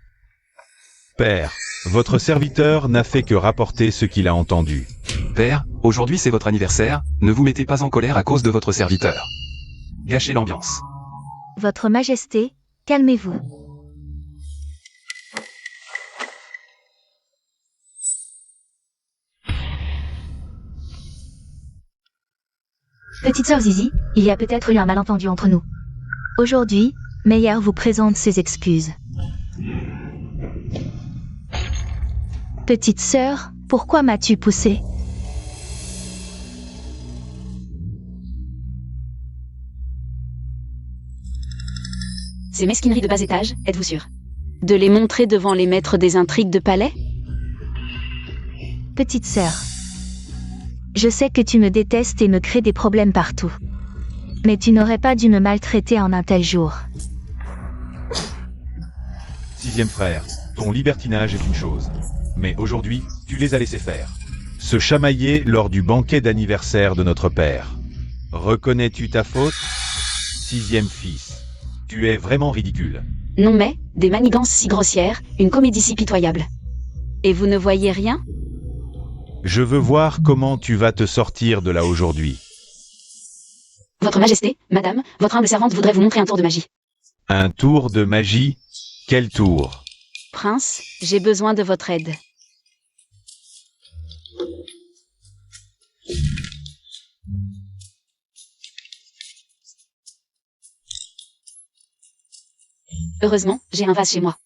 Père, votre serviteur n'a fait que rapporter ce qu'il a entendu. Père, aujourd'hui c'est votre anniversaire, ne vous mettez pas en colère à cause de votre serviteur. Gâchez l'ambiance. Votre Majesté, calmez-vous. Petite sœur Zizi, il y a peut-être eu un malentendu entre nous. Aujourd'hui, Meyer vous présente ses excuses. Petite sœur, pourquoi m'as-tu poussée? Ces mesquineries de bas étage, êtes-vous sûr? De les montrer devant les maîtres des intrigues de palais? Petite sœur, je sais que tu me détestes et me crées des problèmes partout. Mais tu n'aurais pas dû me maltraiter en un tel jour. Sixième frère, ton libertinage est une chose. Mais aujourd'hui, tu les as laissés faire. Se chamailler lors du banquet d'anniversaire de notre père. Reconnais-tu ta faute? Sixième fils, tu es vraiment ridicule. Non mais, des manigances si grossières, une comédie si pitoyable. Et vous ne voyez rien? Je veux voir comment tu vas te sortir de là aujourd'hui. Votre Majesté, Madame, votre humble servante voudrait vous montrer un tour de magie. Un tour de magie? Quel tour? Prince, j'ai besoin de votre aide. Heureusement, j'ai un vase chez moi.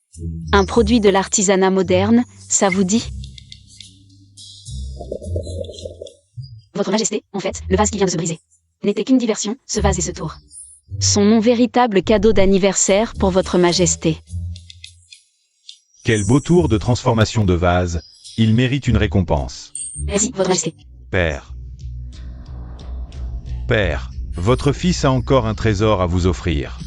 Un produit de l'artisanat moderne, ça vous dit? Votre Majesté, en fait, le vase qui vient de se briser n'était qu'une diversion, ce vase et ce tour. Sont mon véritable cadeau d'anniversaire pour votre Majesté. Quel beau tour de transformation de vase. Il mérite une récompense. Merci, votre Majesté. Père. Père, votre fils a encore un trésor à vous offrir.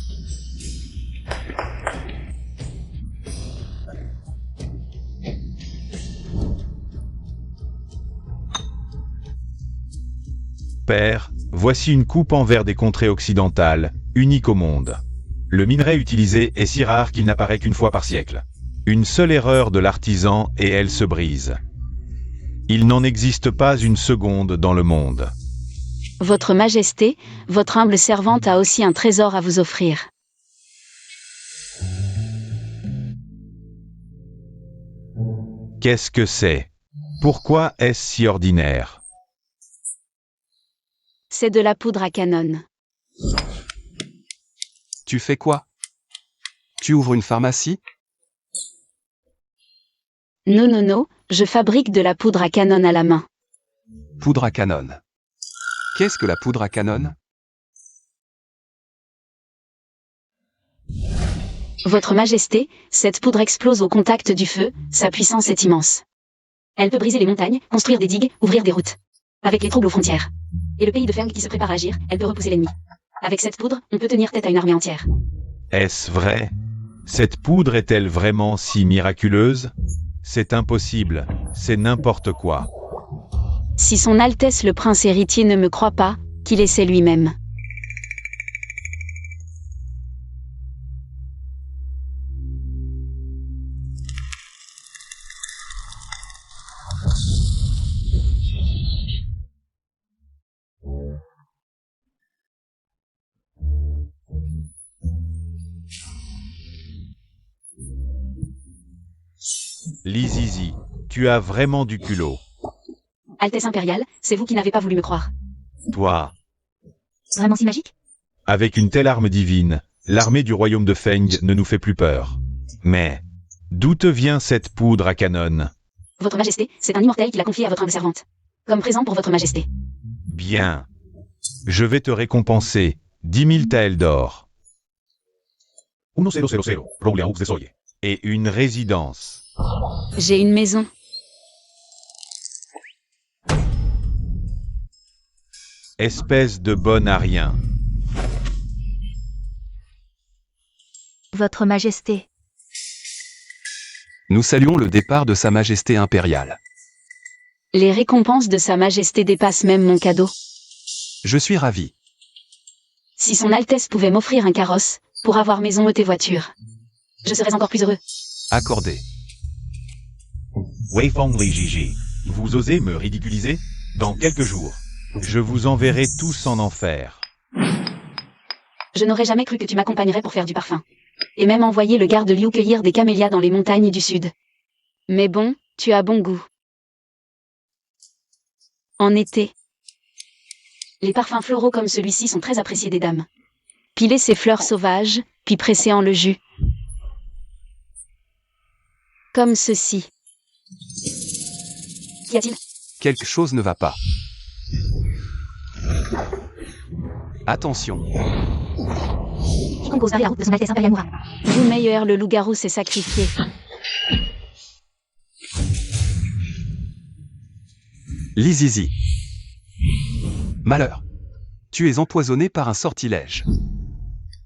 Père, voici une coupe en verre des contrées occidentales, unique au monde. Le minerai utilisé est si rare qu'il n'apparaît qu'une fois par siècle. Une seule erreur de l'artisan et elle se brise. Il n'en existe pas une seconde dans le monde. Votre Majesté, votre humble servante a aussi un trésor à vous offrir. Qu'est-ce que c'est? Pourquoi est-ce si ordinaire? C'est de la poudre à canon. Tu fais quoi? Tu ouvres une pharmacie? Non, je fabrique de la poudre à canon à la main. Poudre à canon. Qu'est-ce que la poudre à canon? Votre Majesté, cette poudre explose au contact du feu, sa puissance est immense. Elle peut briser les montagnes, construire des digues, ouvrir des routes. Avec les troubles aux frontières. Et le pays de Feng qui se prépare à agir, elle peut repousser l'ennemi. Avec cette poudre, on peut tenir tête à une armée entière. Est-ce vrai? Cette poudre est-elle vraiment si miraculeuse? C'est impossible, c'est n'importe quoi. Si son Altesse le Prince héritier ne me croit pas, qu'il essaie lui-même. Lizizi, tu as vraiment du culot. Altesse impériale, c'est vous qui n'avez pas voulu me croire. Toi, Vraiment si magique? avec une telle arme divine, l'armée du royaume de Feng ne nous fait plus peur. Mais, d'où te vient cette poudre à canon? Votre Majesté, c'est un immortel qui l'a confié à votre humble servante. Comme présent pour votre Majesté. Bien. Je vais te récompenser 10 000 taels d'or. 1000, roble aux de soye. Et une résidence. J'ai une maison. Espèce de bon à rien. Votre Majesté, Nous saluons le départ de Sa Majesté impériale. Les récompenses de Sa Majesté dépassent même mon cadeau. Je suis ravi. Si son Altesse pouvait m'offrir un carrosse, pour avoir maison et voiture, je serais encore plus heureux. Accordé. Weifeng Li Jiji. Vous osez me ridiculiser? Dans quelques jours, je vous enverrai tous en enfer. Je n'aurais jamais cru que tu m'accompagnerais pour faire du parfum. Et même envoyer le garde Liu cueillir des camélias dans les montagnes du sud. Mais bon, tu as bon goût. En été, les parfums floraux comme celui-ci sont très appréciés des dames. Piler ces fleurs sauvages, puis presser en le jus. Comme ceci. Qu'y a-t-il? Quelque chose ne va pas. Attention. Quiconque ose barrer la route de son Altesse impériale mourra. Vous meilleur, le loup-garou s'est sacrifié. Lizizi. Malheur. Tu es empoisonné par un sortilège.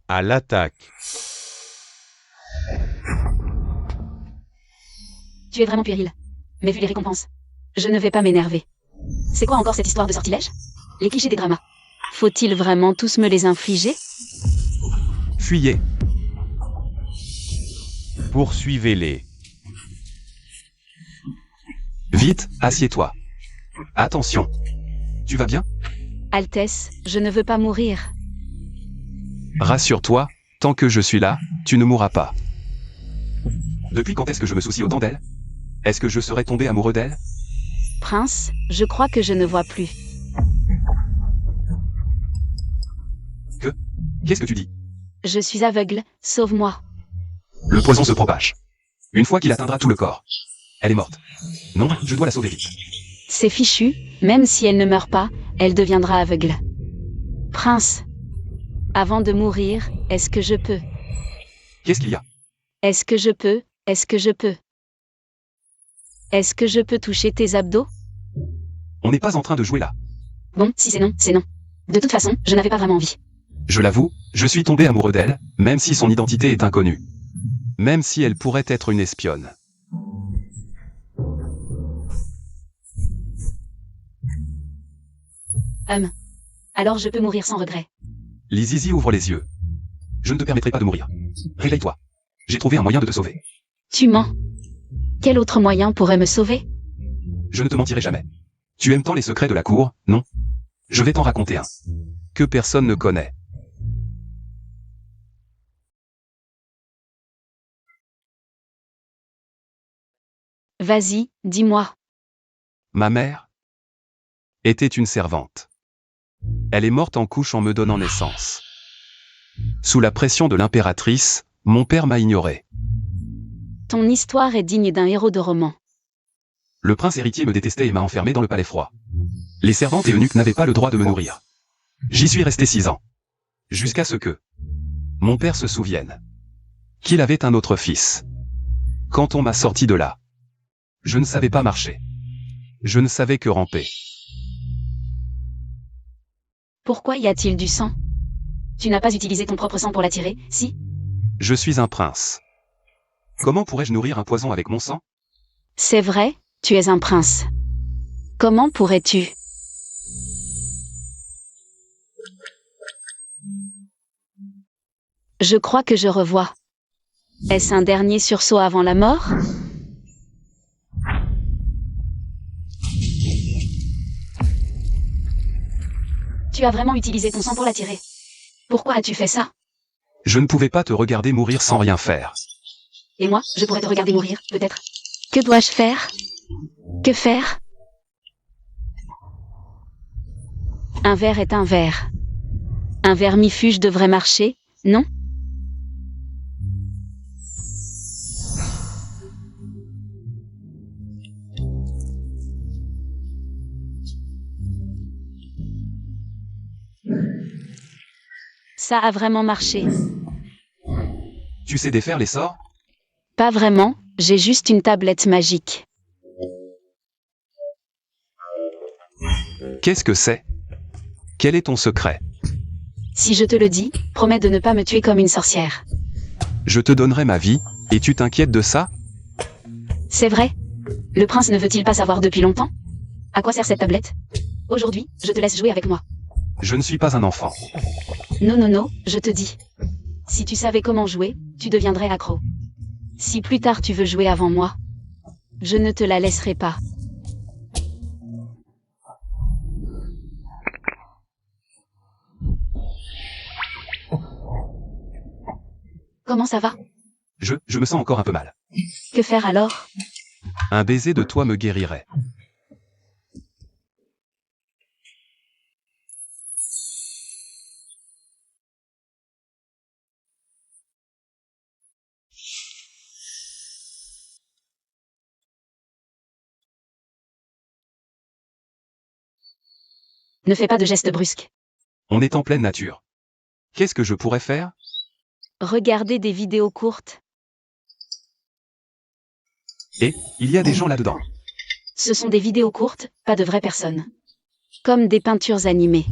À l'attaque. Tu es vraiment puéril. Mais vu les récompenses, je ne vais pas m'énerver. C'est quoi encore cette histoire de sortilège? Les clichés des dramas. Faut-il vraiment tous me les infliger? Fuyez. Poursuivez-les. Vite, assieds-toi. Attention. Tu vas bien? Altesse, je ne veux pas mourir. Rassure-toi, tant que je suis là, tu ne mourras pas. Depuis quand est-ce que je me soucie autant d'elle? Est-ce que je serais tombé amoureux d'elle? Prince, je crois que je ne vois plus. Qu'est-ce que tu dis? Je suis aveugle, sauve-moi. Le poison se propage. Une fois qu'il atteindra tout le corps. Elle est morte. Non, je dois la sauver vite. C'est fichu, même si elle ne meurt pas, elle deviendra aveugle. Prince, avant de mourir, est-ce que je peux? Qu'est-ce qu'il y a? Est-ce que je peux? Est-ce que je peux? Est-ce que je peux toucher tes abdos? On n'est pas en train de jouer là. Bon, si c'est non, c'est non. De toute façon, je n'avais pas vraiment envie. Je l'avoue, je suis tombé amoureux d'elle, même si son identité est inconnue. Même si elle pourrait être une espionne. Alors je peux mourir sans regret. Lizizi ouvre les yeux. Je ne te permettrai pas de mourir. Réveille-toi. J'ai trouvé un moyen de te sauver. Tu mens. Quel autre moyen pourrait me sauver? Je ne te mentirai jamais. Tu aimes tant les secrets de la cour, non? Je vais t'en raconter un. Que personne ne connaît. Vas-y, dis-moi. Ma mère était une servante. Elle est morte en couche en me donnant naissance. Sous la pression de l'impératrice, mon père m'a ignoré. Ton histoire est digne d'un héros de roman. Le prince héritier me détestait et m'a enfermé dans le palais froid. Les servantes et eunuques n'avaient pas le droit de me nourrir. J'y suis resté 6 ans. Jusqu'à ce que mon père se souvienne qu'il avait un autre fils. Quand on m'a sorti de là, je ne savais pas marcher. Je ne savais que ramper. Pourquoi y a-t-il du sang? Tu n'as pas utilisé ton propre sang pour l'attirer, si? Je suis un prince. Comment pourrais-je nourrir un poison avec mon sang? C'est vrai, tu es un prince. Comment pourrais-tu? Je crois que je revois. Est-ce un dernier sursaut avant la mort? Tu as vraiment utilisé ton sang pour l'attirer. Pourquoi as-tu fait ça? Je ne pouvais pas te regarder mourir sans rien faire. Et moi, je pourrais te regarder mourir, peut-être. Que dois-je faire? Que faire? Un verre est un verre. Un vermifuge devrait marcher, non? Ça a vraiment marché. Tu sais défaire les sorts? Pas vraiment, j'ai juste une tablette magique. Qu'est-ce que c'est? Quel est ton secret? Si je te le dis, promets de ne pas me tuer comme une sorcière. Je te donnerai ma vie, et tu t'inquiètes de ça? C'est vrai? Le prince ne veut-il pas savoir depuis longtemps? À quoi sert cette tablette? Aujourd'hui, je te laisse jouer avec moi. Je ne suis pas un enfant. Non, non, non, je te dis. Si tu savais comment jouer, tu deviendrais accro. Si plus tard tu veux jouer avant moi, je ne te la laisserai pas. Comment ça va? Je me sens encore un peu mal. Que faire alors? Un baiser de toi me guérirait. Ne fais pas de gestes brusques. On est en pleine nature. Qu'est-ce que je pourrais faire? Regardez des vidéos courtes. Et, il y a des gens là-dedans. Ce sont des vidéos courtes, pas de vraies personnes. Comme des peintures animées.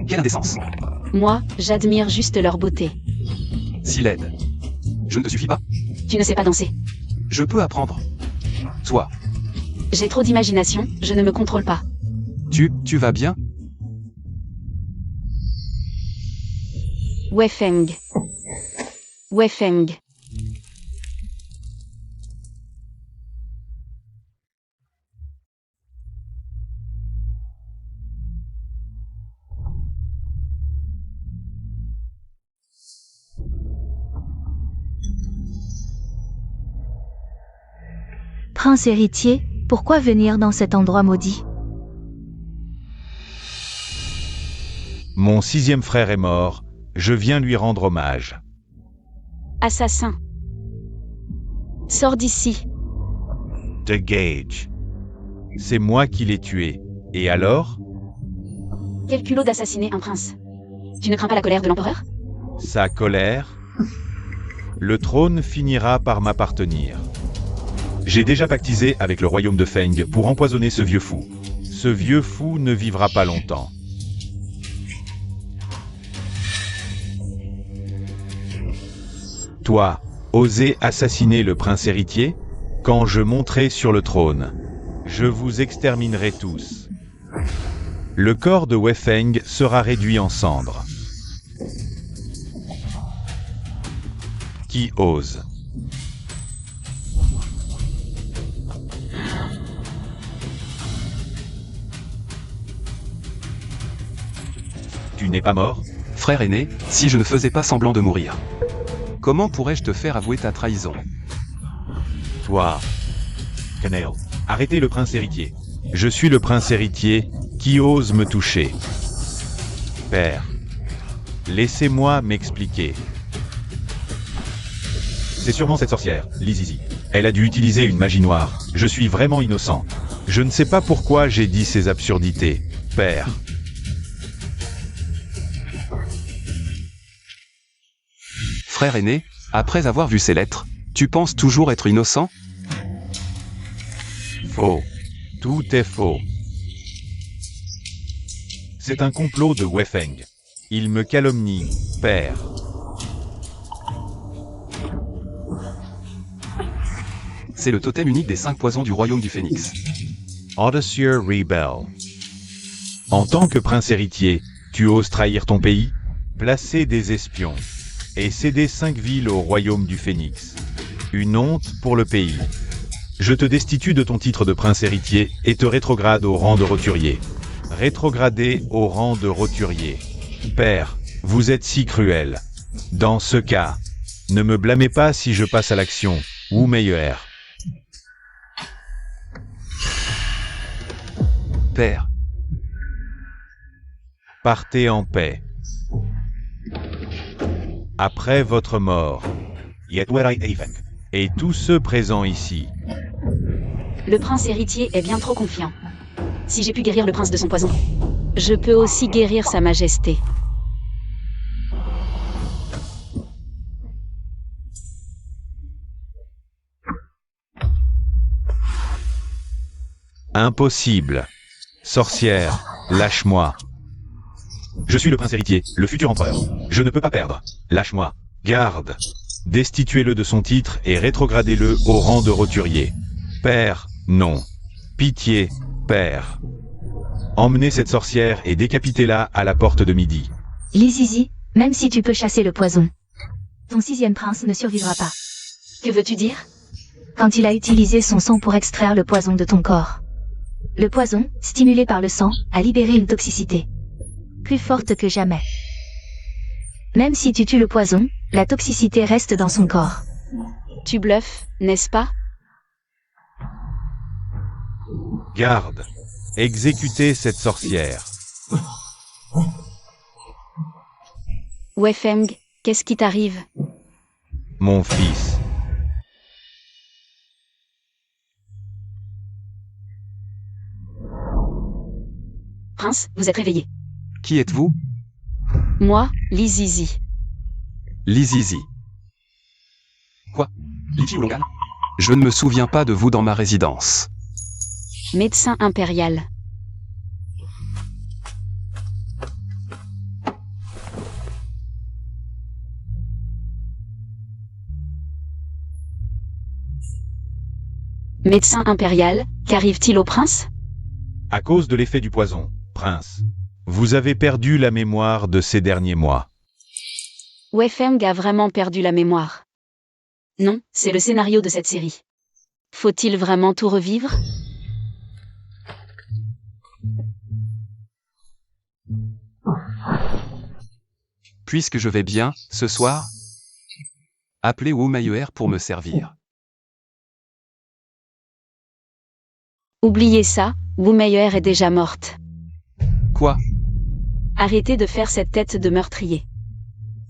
Quelle indécence. Moi, j'admire juste leur beauté. Si laide. Je ne te suffis pas? Tu ne sais pas danser. Je peux apprendre. Toi, J'ai trop d'imagination, je ne me contrôle pas. tu vas bien? Weifeng. Weifeng. Prince héritier, pourquoi venir dans cet endroit maudit? Mon 6e frère est mort, je viens lui rendre hommage. Assassin. Sors d'ici. The Gage. C'est moi qui l'ai tué. Et alors? Quel culot d'assassiner un prince. Tu ne crains pas la colère de l'empereur? Sa colère? Le trône finira par m'appartenir. J'ai déjà pactisé avec le royaume de Feng pour empoisonner ce vieux fou. Ce vieux fou ne vivra pas longtemps. Toi, osez assassiner le prince héritier? Quand je monterai sur le trône, je vous exterminerai tous. Le corps de Weifeng sera réduit en cendres. Qui ose? Tu n'es pas mort? Frère aîné, si je ne faisais pas semblant de mourir. Comment pourrais-je te faire avouer ta trahison? Toi, Canel, arrêtez le prince héritier. Je suis le prince héritier, qui ose me toucher? Père, laissez-moi m'expliquer. C'est sûrement cette sorcière, Lizizi. Elle a dû utiliser une magie noire. Je suis vraiment innocent. Je ne sais pas pourquoi j'ai dit ces absurdités, père. Frère aîné, après avoir vu ces lettres, tu penses toujours être innocent? Faux. Tout est faux. C'est un complot de Weifeng. Il me calomnie, père. C'est le totem unique des 5 poisons du royaume du Phénix. Audacieux Rebel. En tant que prince héritier, tu oses trahir ton pays, placer des espions, et céder 5 villes au royaume du Phénix. Une honte pour le pays. Je te destitue de ton titre de prince héritier et te rétrograde au rang de roturier. Rétrogradé au rang de roturier. Père, vous êtes si cruel. Dans ce cas, ne me blâmez pas si je passe à l'action, ou meilleur. Père. Partez en paix. Après votre mort, et tous ceux présents ici. Le prince héritier est bien trop confiant. Si j'ai pu guérir le prince de son poison, je peux aussi guérir sa majesté. Impossible. Sorcière, lâche-moi. Je suis le prince héritier, le futur empereur. Je ne peux pas perdre. Lâche-moi. Garde. Destituez-le de son titre et rétrogradez-le au rang de roturier. Père, non. Pitié, père. Emmenez cette sorcière et décapitez-la à la porte de midi. Lizizi, même si tu peux chasser le poison, ton 6e prince ne survivra pas. Que veux-tu dire? Quand il a utilisé son sang pour extraire le poison de ton corps. Le poison, stimulé par le sang, a libéré une toxicité. Plus forte que jamais. Même si tu tues le poison, la toxicité reste dans son corps. Tu bluffes, n'est-ce pas? Garde. Exécutez cette sorcière. Wei-Feng, qu'est-ce qui t'arrive? Mon fils. Prince, vous êtes réveillé. Qui êtes-vous? Moi, Li Zizi. Li Zizi. Quoi? Li Oulongal? Je ne me souviens pas de vous dans ma résidence. Médecin impérial. Médecin impérial, qu'arrive-t-il au prince? À cause de l'effet du poison, prince. Vous avez perdu la mémoire de ces derniers mois. Wei-Feng a vraiment perdu la mémoire. Non, c'est le scénario de cette série. Faut-il vraiment tout revivre? Puisque je vais bien, ce soir, appelez Wu Mailler pour me servir. Oubliez ça, Wu Meyer est déjà morte. Quoi? Arrêtez de faire cette tête de meurtrier.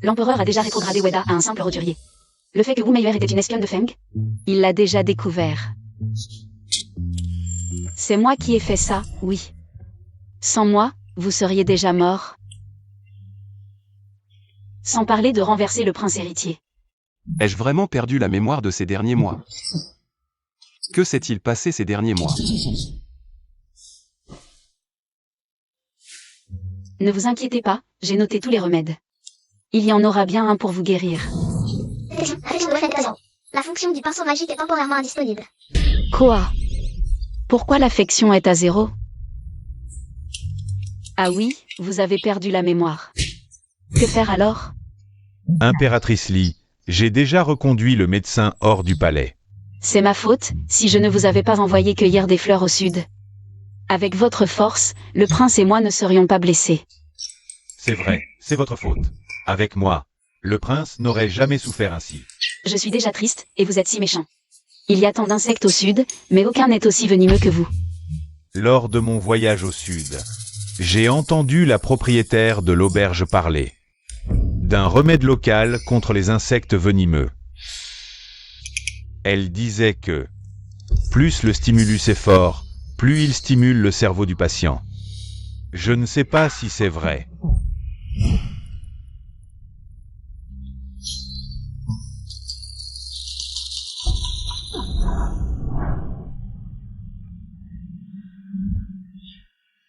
L'empereur a déjà rétrogradé Weda à un simple roturier. Le fait que Wu Meyer était une espionne de Feng, il l'a déjà découvert. C'est moi qui ai fait ça, oui. Sans moi, vous seriez déjà mort. Sans parler de renverser le prince héritier. Ai-je vraiment perdu la mémoire de ces derniers mois? Que s'est-il passé ces derniers mois? Ne vous inquiétez pas, j'ai noté tous les remèdes. Il y en aura bien un pour vous guérir. Affection de Wei-Feng. La fonction du pinceau magique est temporairement indisponible. Quoi? Pourquoi l'affection est à 0? Ah oui, vous avez perdu la mémoire. Que faire alors? Impératrice Li, j'ai déjà reconduit le médecin hors du palais. C'est ma faute, si je ne vous avais pas envoyé cueillir des fleurs au sud. Avec votre force, le prince et moi ne serions pas blessés. C'est vrai, c'est votre faute. Avec moi, le prince n'aurait jamais souffert ainsi. Je suis déjà triste, et vous êtes si méchant. Il y a tant d'insectes au sud, mais aucun n'est aussi venimeux que vous. Lors de mon voyage au sud, j'ai entendu la propriétaire de l'auberge parler d'un remède local contre les insectes venimeux. Elle disait que plus le stimulus est fort, plus il stimule le cerveau du patient. Je ne sais pas si c'est vrai.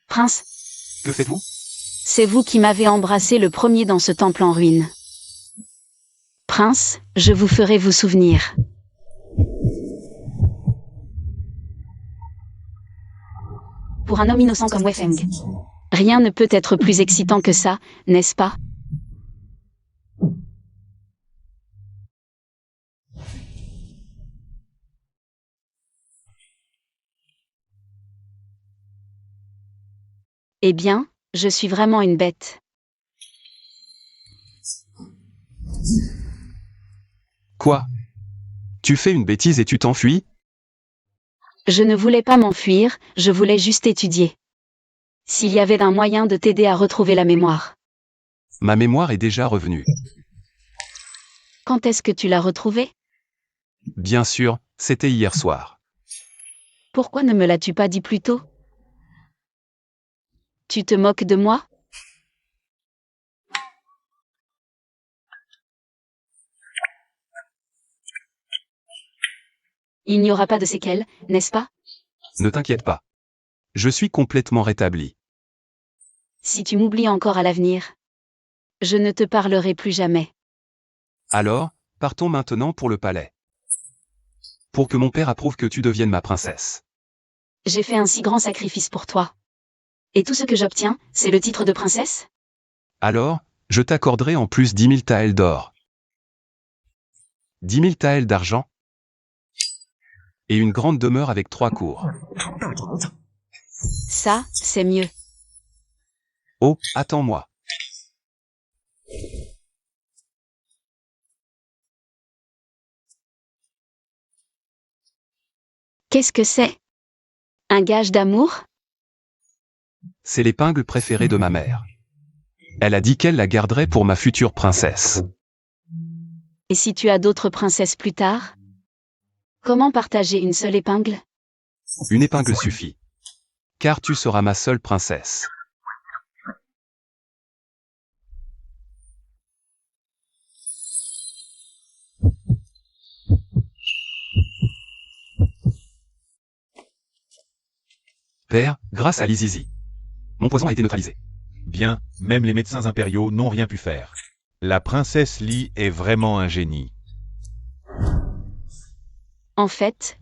Prince, Que faites-vous? c'est vous qui m'avez embrassé le premier dans ce temple en ruine. Prince, je vous ferai vous souvenir. Pour un homme innocent comme Wei-Feng, rien ne peut être plus excitant que ça, n'est-ce pas? Eh bien, je suis vraiment une bête. Quoi? Tu fais une bêtise et tu t'enfuis? Je ne voulais pas m'enfuir, je voulais juste étudier. S'il y avait un moyen de t'aider à retrouver la mémoire. Ma mémoire est déjà revenue. Quand est-ce que tu l'as retrouvée? Bien sûr, c'était hier soir. Pourquoi ne me l'as-tu pas dit plus tôt? Tu te moques de moi? Il n'y aura pas de séquelles, n'est-ce pas? Ne t'inquiète pas. Je suis complètement rétabli. Si tu m'oublies encore à l'avenir, je ne te parlerai plus jamais. Alors, partons maintenant pour le palais. Pour que mon père approuve que tu deviennes ma princesse. J'ai fait un si grand sacrifice pour toi. Et tout ce que j'obtiens, c'est le titre de princesse? Alors, je t'accorderai en plus 10 000 taels d'or. 10 000 taels d'argent. Et une grande demeure avec 3 cours. Ça, c'est mieux. Oh, attends-moi. Qu'est-ce que c'est? Un gage d'amour? C'est l'épingle préférée de ma mère. Elle a dit qu'elle la garderait pour ma future princesse. Et si tu as d'autres princesses plus tard? Comment partager une seule épingle? Une épingle suffit. Car tu seras ma seule princesse. Père, grâce à Lizizi, mon poison a été neutralisé. Bien, même les médecins impériaux n'ont rien pu faire. La princesse Li est vraiment un génie. En fait,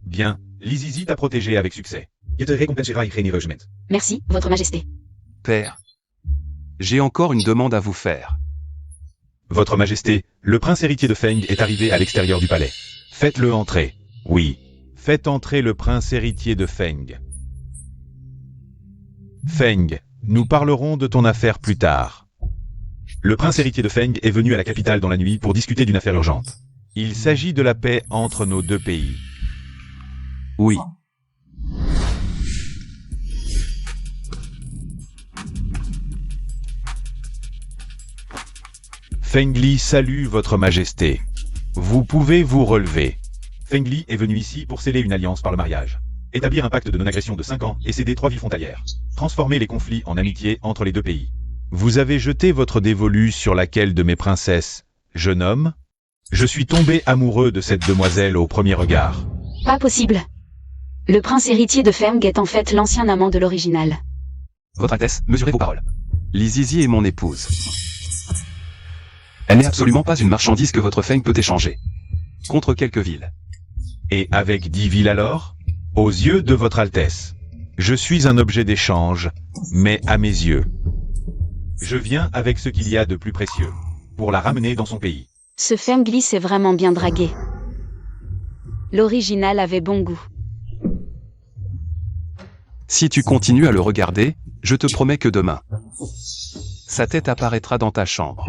Bien, Lizizi t'a protégé avec succès. Je te récompenserai généreusement. Merci, Votre Majesté. Père, j'ai encore une demande à vous faire. Votre Majesté, le prince héritier de Feng est arrivé à l'extérieur du palais. Faites-le entrer. Oui. Faites entrer le prince héritier de Feng. Feng, nous parlerons de ton affaire plus tard. Le prince héritier de Feng est venu à la capitale dans la nuit pour discuter d'une affaire urgente. Il s'agit de la paix entre nos deux pays. Oui. Feng Li salue votre majesté. Vous pouvez vous relever. Feng Li est venu ici pour sceller une alliance par le mariage. Établir un pacte de non-agression de 5 ans et céder 3 vies frontalières. Transformer les conflits en amitié entre les deux pays. Vous avez jeté votre dévolu sur laquelle de mes princesses, jeune homme? Je suis tombé amoureux de cette demoiselle au premier regard. Pas possible. Le prince héritier de Feng est en fait l'ancien amant de l'original. Votre Altesse, mesurez vos paroles. Lizizi est mon épouse. Elle n'est absolument pas une marchandise que votre Feng peut échanger. Contre quelques villes. Et avec 10 villes alors? Aux yeux de votre Altesse. Je suis un objet d'échange, mais à mes yeux. Je viens avec ce qu'il y a de plus précieux, pour la ramener dans son pays. Ce Feng Li s'est vraiment bien dragué. L'original avait bon goût. Si tu continues à le regarder, je te promets que demain, sa tête apparaîtra dans ta chambre.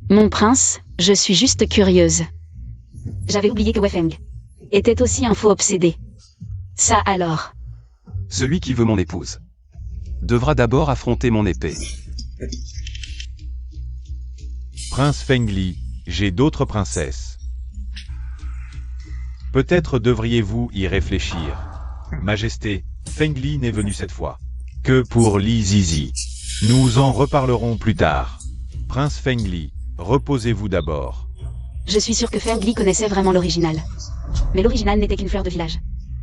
Mon prince, je suis juste curieuse. J'avais oublié que Wei Feng était aussi un faux obsédé. Ça alors. Celui qui veut mon épouse devra d'abord affronter mon épée. Prince Feng Li, j'ai d'autres princesses. Peut-être devriez-vous y réfléchir. Majesté, Feng Li n'est venu cette fois que pour Lizizi. Nous en reparlerons plus tard. Prince Feng Li, reposez-vous d'abord. Je suis sûre que Feng Li connaissait vraiment l'original. Mais l'original n'était qu'une fleur de village.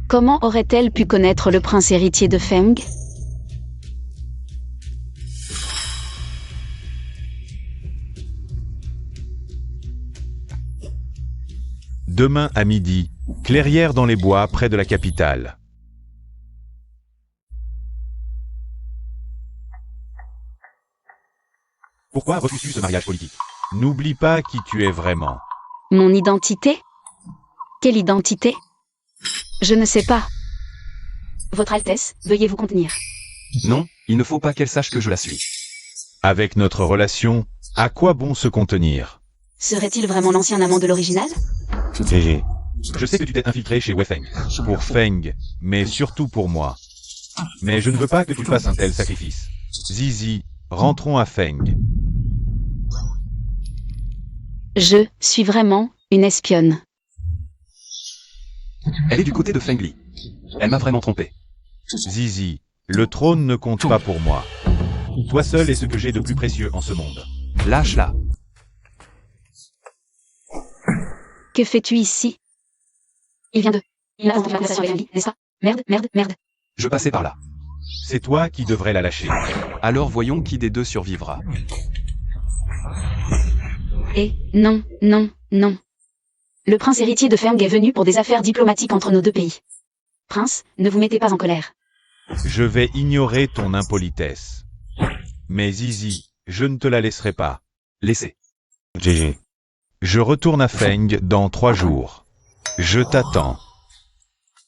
Comment aurait-elle pu connaître le prince héritier de Feng? Demain à midi, clairière dans les bois près de la capitale. Pourquoi refuses-tu ce mariage politique? N'oublie pas qui tu es vraiment. Mon identité? Quelle identité? Je ne sais pas. Votre Altesse, veuillez vous contenir. Non, il ne faut pas qu'elle sache que je la suis. Avec notre relation, à quoi bon se contenir? Serait-il vraiment l'ancien amant de l'original? Je sais que tu t'es infiltré chez Wei Feng. Pour Feng, mais surtout pour moi. Mais je ne veux pas que tu fasses un tel sacrifice. Zizi, rentrons à Feng. Je suis vraiment une espionne. Elle est du côté de Feng Li. Elle m'a vraiment trompé. Zizi, le trône ne compte pas pour moi. Toi seul est ce que j'ai de plus précieux en ce monde. Lâche-la. Que fais-tu ici? Il vient de... Il a entendu ma conversation avec Feng Li, n'est-ce pas? Merde. Je passais par là. C'est toi qui devrais la lâcher. Alors voyons qui des deux survivra. Et non. Le prince héritier de Feng est venu pour des affaires diplomatiques entre nos deux pays. Prince, ne vous mettez pas en colère. Je vais ignorer ton impolitesse. Mais Zizi, je ne te la laisserai pas. Laissez. GG. Je retourne à Feng dans 3 jours. Je t'attends.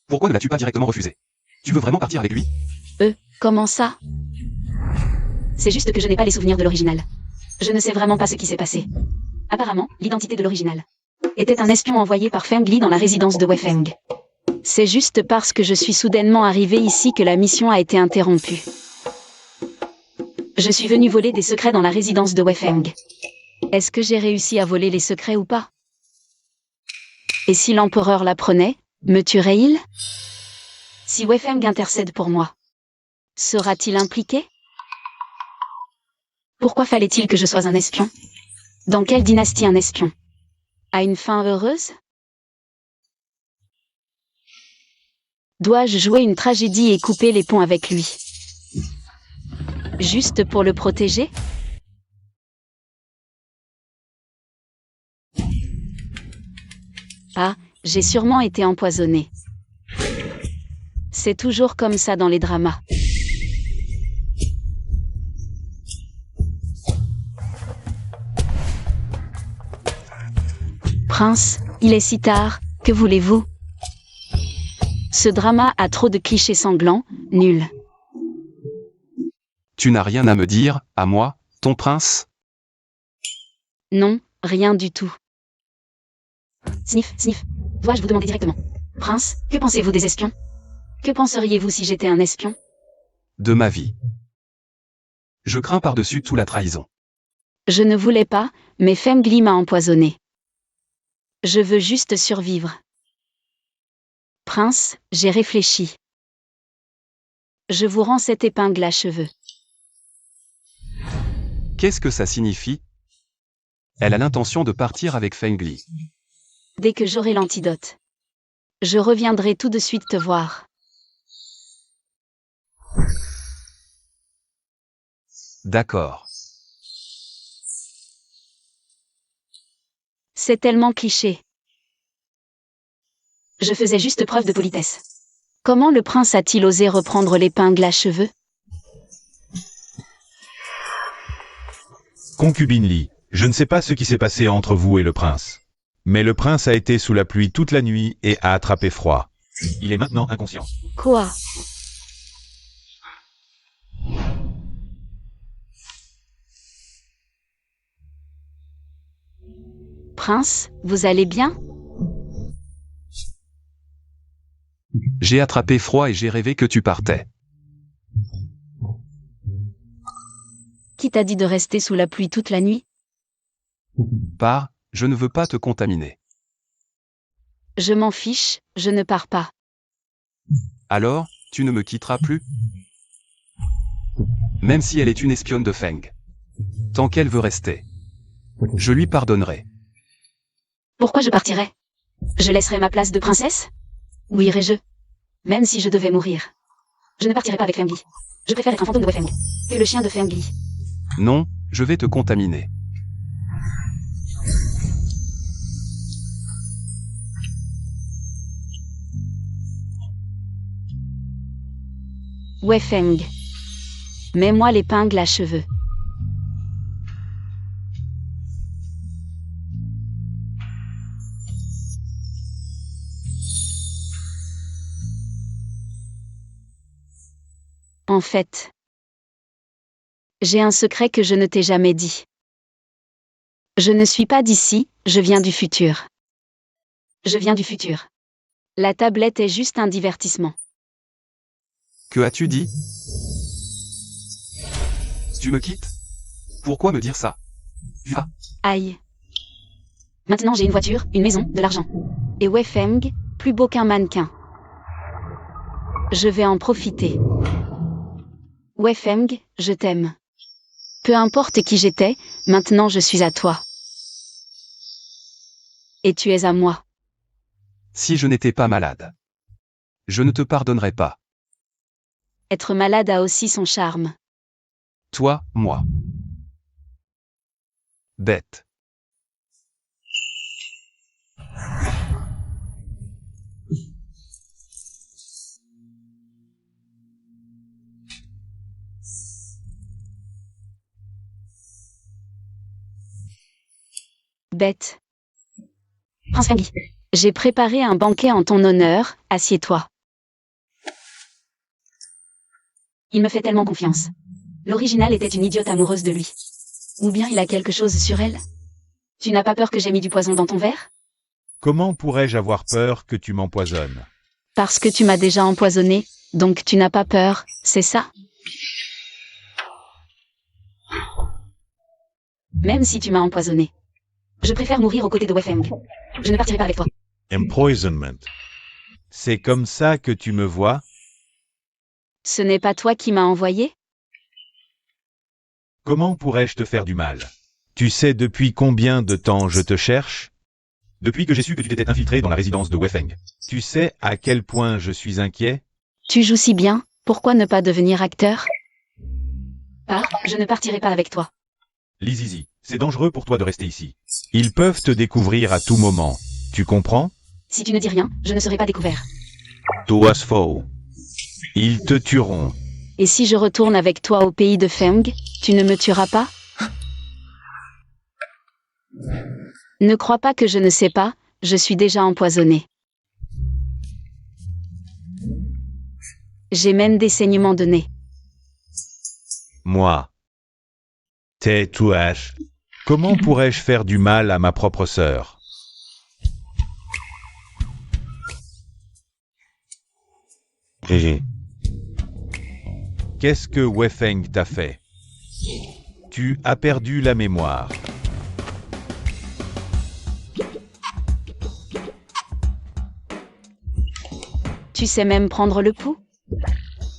Pourquoi ne l'as-tu pas directement refusé? Tu veux vraiment partir avec lui? Comment ça? C'est juste que je n'ai pas les souvenirs de l'original. Je ne sais vraiment pas ce qui s'est passé. Apparemment, l'identité de l'original était un espion envoyé par Feng Li dans la résidence de Wei Feng. C'est juste parce que je suis soudainement arrivé ici que la mission a été interrompue. Je suis venu voler des secrets dans la résidence de Wei Feng. Est-ce que j'ai réussi à voler les secrets ou pas? Et si l'empereur l'apprenait, me tuerait-il? Si Wei Feng intercède pour moi, sera-t-il impliqué? Pourquoi fallait-il que je sois un espion? Dans quelle dynastie un espion a une fin heureuse? Dois-je jouer une tragédie et couper les ponts avec lui? Juste pour le protéger? Ah, j'ai sûrement été empoisonné. C'est toujours comme ça dans les dramas. Prince, il est si tard, que voulez-vous? Ce drama a trop de clichés sanglants, nul. Tu n'as rien à me dire, à moi, ton prince? Non, rien du tout. Sniff, sniff, dois-je vous demander directement? Prince, que pensez-vous des espions? Que penseriez-vous si j'étais un espion? De ma vie. Je crains par-dessus tout la trahison. Je ne voulais pas, mais Feng Li m'a empoisonné. Je veux juste survivre. Prince, j'ai réfléchi. Je vous rends cette épingle à cheveux. Qu'est-ce que ça signifie? Elle a l'intention de partir avec Feng Li. Dès que j'aurai l'antidote, je reviendrai tout de suite te voir. D'accord. C'est tellement cliché. Je faisais juste preuve de politesse. Comment le prince a-t-il osé reprendre l'épingle à cheveux? Concubine Li, je ne sais pas ce qui s'est passé entre vous et le prince. Mais le prince a été sous la pluie toute la nuit et a attrapé froid. Il est maintenant inconscient. Quoi? Prince, vous allez bien? J'ai attrapé froid et j'ai rêvé que tu partais. Qui t'a dit de rester sous la pluie toute la nuit? Pars, je ne veux pas te contaminer. Je m'en fiche, je ne pars pas. Alors, tu ne me quitteras plus? Même si elle est une espionne de Feng. Tant qu'elle veut rester. Je lui pardonnerai. Pourquoi je partirais? Je laisserai ma place de princesse? Où irai-je? Même si je devais mourir. Je ne partirai pas avec Feng Li. Je préfère être un fantôme de Wei Feng que le chien de Feng Li. Non, je vais te contaminer. Wei Feng. Mets-moi l'épingle à cheveux. En fait, j'ai un secret que je ne t'ai jamais dit. Je ne suis pas d'ici, je viens du futur. Je viens du futur. La tablette est juste un divertissement. Que as-tu dit? Tu me quittes? Pourquoi me dire ça? Va. Aïe. Maintenant j'ai une voiture, une maison, de l'argent. Et Wei Feng, plus beau qu'un mannequin. Je vais en profiter. Wei Feng, je t'aime. Peu importe qui j'étais, maintenant je suis à toi. Et tu es à moi. Si je n'étais pas malade. Je ne te pardonnerais pas. Être malade a aussi son charme. Toi, moi. Bête. Bête. Prince Feng Li, j'ai préparé un banquet en ton honneur, assieds-toi. Il me fait tellement confiance. L'original était une idiote amoureuse de lui. Ou bien il a quelque chose sur elle. Tu n'as pas peur que j'ai mis du poison dans ton verre? Comment pourrais-je avoir peur que tu m'empoisonnes? Parce que tu m'as déjà empoisonné, donc tu n'as pas peur, c'est ça? Même si tu m'as empoisonné. Je préfère mourir aux côtés de Wei Feng. Je ne partirai pas avec toi. Empoisonment. C'est comme ça que tu me vois? Ce n'est pas toi qui m'as envoyé? Comment pourrais-je te faire du mal? Tu sais depuis combien de temps je te cherche? Depuis que j'ai su que tu t'étais infiltré dans la résidence de Wei Feng. Tu sais à quel point je suis inquiet? Tu joues si bien, pourquoi ne pas devenir acteur? Pars, je ne partirai pas avec toi. Lizizi, c'est dangereux pour toi de rester ici. Ils peuvent te découvrir à tout moment. Tu comprends? Si tu ne dis rien, je ne serai pas découvert. Toi faux. Ils te tueront. Et si je retourne avec toi au pays de Feng, tu ne me tueras pas? Ne crois pas que je ne sais pas, je suis déjà empoisonné. J'ai même des saignements de nez. Moi. Tais-toi. Comment pourrais-je faire du mal à ma propre sœur? Qu'est-ce que Wei Feng t'a fait? Tu as perdu la mémoire. Tu sais même prendre le pouls?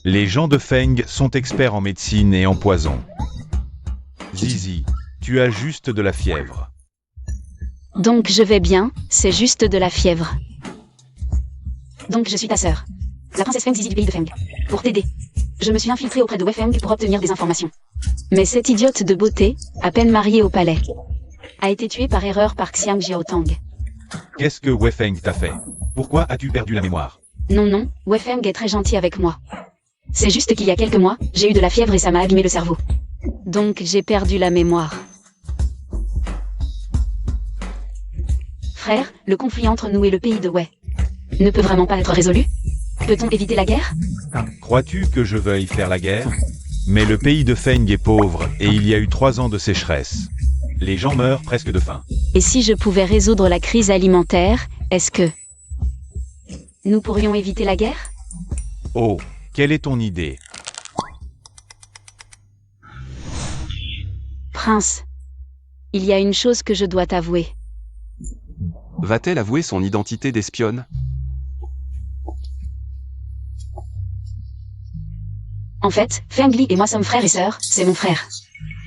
Les gens de Feng sont experts en médecine et en poison. Zizi, tu as juste de la fièvre. Donc je vais bien, c'est juste de la fièvre. Donc je suis ta sœur. La princesse Feng Zizi du pays de Feng. Pour t'aider. Je me suis infiltrée auprès de Wei Feng pour obtenir des informations. Mais cette idiote de beauté, à peine mariée au palais, a été tuée par erreur par Xiang Jiaotang. Qu'est-ce que Wei Feng t'a fait? Pourquoi as-tu perdu la mémoire? Non, Wei Feng est très gentil avec moi. C'est juste qu'il y a quelques mois, j'ai eu de la fièvre et ça m'a abîmé le cerveau. Donc j'ai perdu la mémoire. Frère, le conflit entre nous et le pays de Wei ne peut vraiment pas être résolu? Peut-on éviter la guerre? Crois-tu que je veuille faire la guerre? Mais le pays de Feng est pauvre et il y a eu 3 ans de sécheresse. Les gens meurent presque de faim. Et si je pouvais résoudre la crise alimentaire, est-ce que nous pourrions éviter la guerre? Oh, quelle est ton idée? Prince, il y a une chose que je dois t'avouer. Va-t-elle avouer son identité d'espionne? En fait, Feng Li et moi sommes frères et sœurs, c'est mon frère.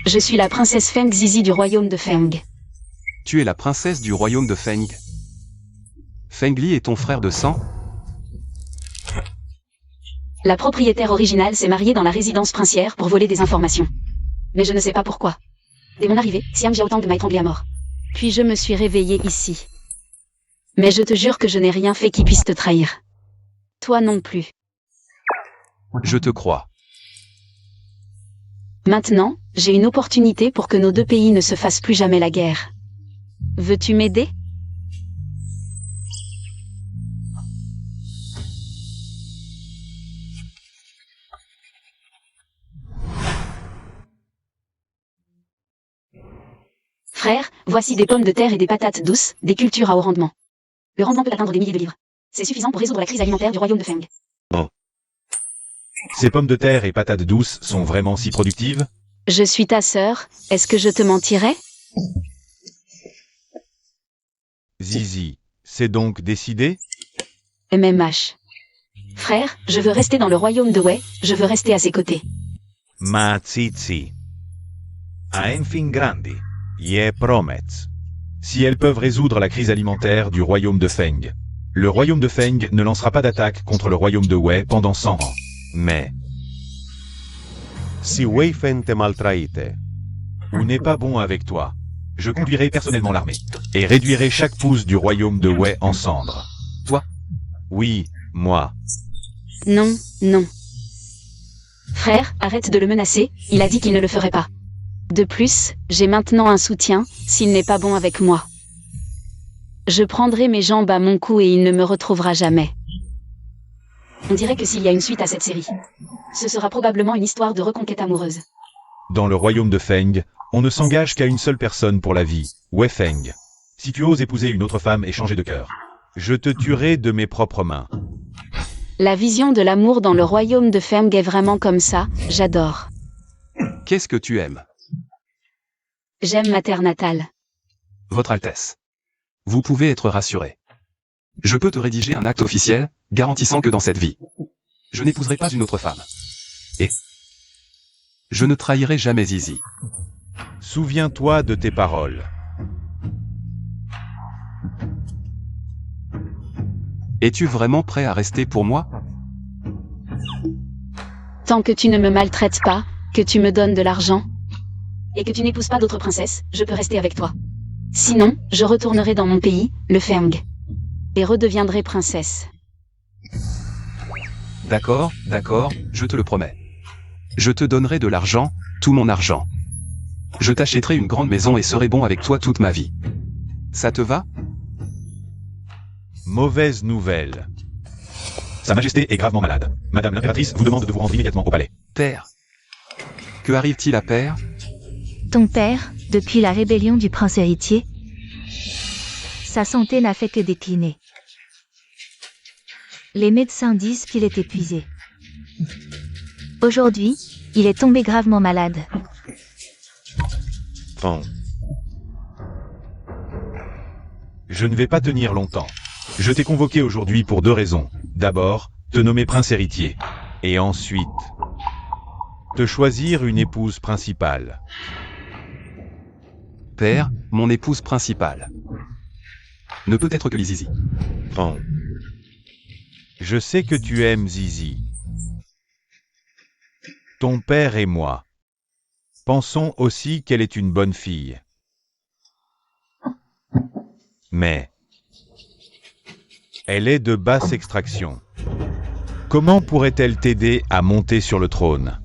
Je suis la princesse Feng Zizi du royaume de Feng. Tu es la princesse du royaume de Feng. Feng Li est ton frère de sang? La propriétaire originale s'est mariée dans la résidence princière pour voler des informations. Mais je ne sais pas pourquoi. Dès mon arrivée, Xiang Jiaotang m'a étranglé à mort. Puis je me suis réveillée ici. Mais je te jure que je n'ai rien fait qui puisse te trahir. Toi non plus. Je te crois. Maintenant, j'ai une opportunité pour que nos deux pays ne se fassent plus jamais la guerre. Veux-tu m'aider? Frère, voici des pommes de terre et des patates douces, des cultures à haut rendement. Le rendement peut atteindre des milliers de livres. C'est suffisant pour résoudre la crise alimentaire du royaume de Feng. Ces pommes de terre et patates douces sont vraiment si productives? Je suis ta sœur, est-ce que je te mentirais? Zizi, c'est donc décidé? MMH. Frère, je veux rester dans le royaume de Wei, je veux rester à ses côtés. Ma zizi. Ein fin grandi. Ye promets. Si elles peuvent résoudre la crise alimentaire du royaume de Feng, le royaume de Feng ne lancera pas d'attaque contre le royaume de Wei pendant 100 ans. Mais Si Wei Feng te maltraite, ou n'est pas bon avec toi, je conduirai personnellement l'armée et réduirai chaque pouce du royaume de Wei en cendres. Toi? Oui, moi. Non. Frère, arrête de le menacer, il a dit qu'il ne le ferait pas. De plus, j'ai maintenant un soutien, s'il n'est pas bon avec moi. Je prendrai mes jambes à mon cou et il ne me retrouvera jamais. On dirait que s'il y a une suite à cette série, ce sera probablement une histoire de reconquête amoureuse. Dans le royaume de Feng, on ne s'engage qu'à une seule personne pour la vie, Wei Feng. Si tu oses épouser une autre femme et changer de cœur, je te tuerai de mes propres mains. La vision de l'amour dans le royaume de Feng est vraiment comme ça, j'adore. Qu'est-ce que tu aimes? J'aime ma terre natale. Votre Altesse. Vous pouvez être rassuré. Je peux te rédiger un acte officiel, garantissant que dans cette vie, je n'épouserai pas une autre femme. Et je ne trahirai jamais Zizi. Souviens-toi de tes paroles. Es-tu vraiment prêt à rester pour moi? Tant que tu ne me maltraites pas, que tu me donnes de l'argent, et que tu n'épouses pas d'autres princesses, je peux rester avec toi. Sinon, je retournerai dans mon pays, le Feng, et redeviendrai princesse. D'accord, je te le promets. Je te donnerai de l'argent, tout mon argent. Je t'achèterai une grande maison et serai bon avec toi toute ma vie. Ça te va? Mauvaise nouvelle. Sa Majesté est gravement malade. Madame l'impératrice vous demande de vous rendre immédiatement au palais. Père. Que arrive-t-il à père? Ton père, depuis la rébellion du prince héritier, sa santé n'a fait que décliner. Les médecins disent qu'il est épuisé. Aujourd'hui, il est tombé gravement malade. Oh. Je ne vais pas tenir longtemps. Je t'ai convoqué aujourd'hui pour 2 raisons. D'abord, te nommer prince héritier. Et ensuite, te choisir une épouse principale. Père, mon épouse principale ne peut être que Zizi. Oh. Je sais que tu aimes Zizi. Ton père et moi pensons aussi qu'elle est une bonne fille. Mais elle est de basse extraction. Comment pourrait-elle t'aider à monter sur le trône?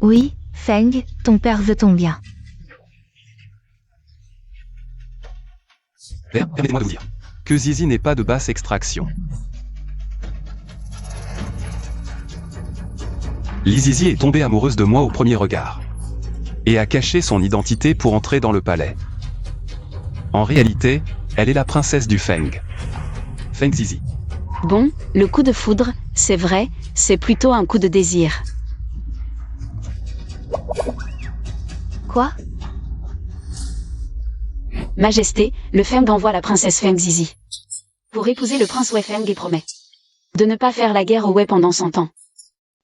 Oui, Feng, ton père veut ton bien. Père, permettez-moi de vous dire que Zizi n'est pas de basse extraction. Zizi est tombée amoureuse de moi au premier regard. Et a caché son identité pour entrer dans le palais. En réalité, elle est la princesse du Feng. Feng Zizi. Bon, le coup de foudre, c'est vrai, c'est plutôt un coup de désir. Quoi? Majesté, le Feng envoie la princesse Feng Zizi pour épouser le prince Wei Feng et promet de ne pas faire la guerre au Wei pendant 100 ans.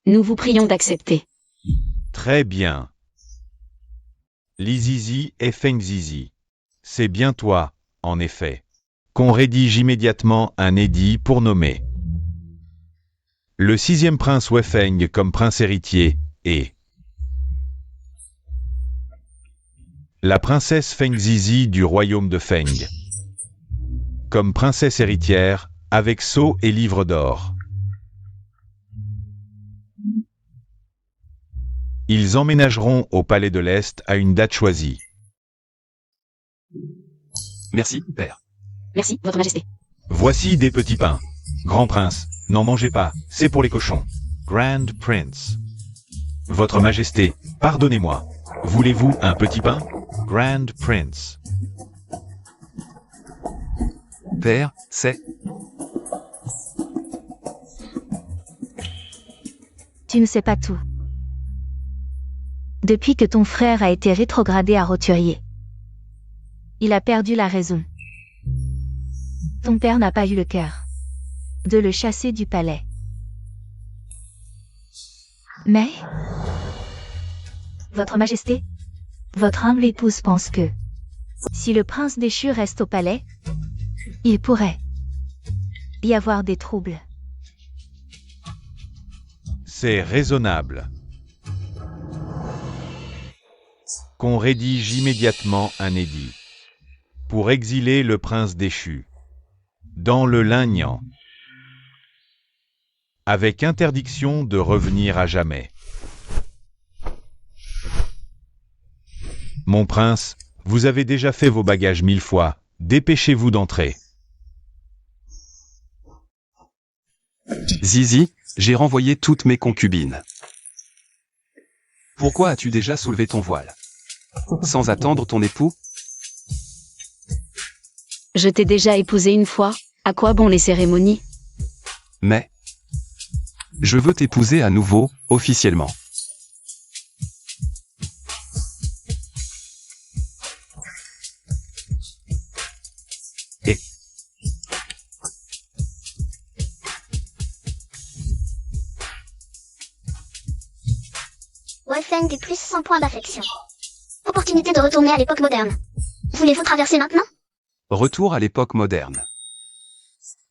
Nous vous prions d'accepter. Très bien. Li Zizi et Feng Zizi. C'est bien toi, en effet, qu'on rédige immédiatement un édit pour nommer le 6e prince Wei Feng comme prince héritier et la princesse Feng Zizi du royaume de Feng comme princesse héritière avec sceau et livre d'or. Ils emménageront au palais de l'Est à une date choisie. Merci, père. Merci, votre majesté. Voici des petits pains. Grand prince, n'en mangez pas, c'est pour les cochons. Grand Prince. Votre majesté, pardonnez-moi. Voulez-vous un petit pain? Grand Prince. Père, c'est... Tu ne sais pas tout. Depuis que ton frère a été rétrogradé à roturier, il a perdu la raison. Ton père n'a pas eu le cœur de le chasser du palais. Mais, Votre Majesté, votre humble épouse pense que, si le prince déchu reste au palais, il pourrait y avoir des troubles. C'est raisonnable. Qu'on rédige immédiatement un édit pour exiler le prince déchu dans le Lingnan, avec interdiction de revenir à jamais. Mon prince, vous avez déjà fait vos bagages 1000 fois, dépêchez-vous d'entrer. Zizi, j'ai renvoyé toutes mes concubines. Pourquoi as-tu déjà soulevé ton voile? Sans attendre ton époux? Je t'ai déjà épousé une fois, à quoi bon les cérémonies? Mais... je veux t'épouser à nouveau, officiellement. Et... Wolfgang du plus 100 points d'affection. Opportunité de retourner à l'époque moderne. Voulez-vous traverser maintenant? Retour à l'époque moderne.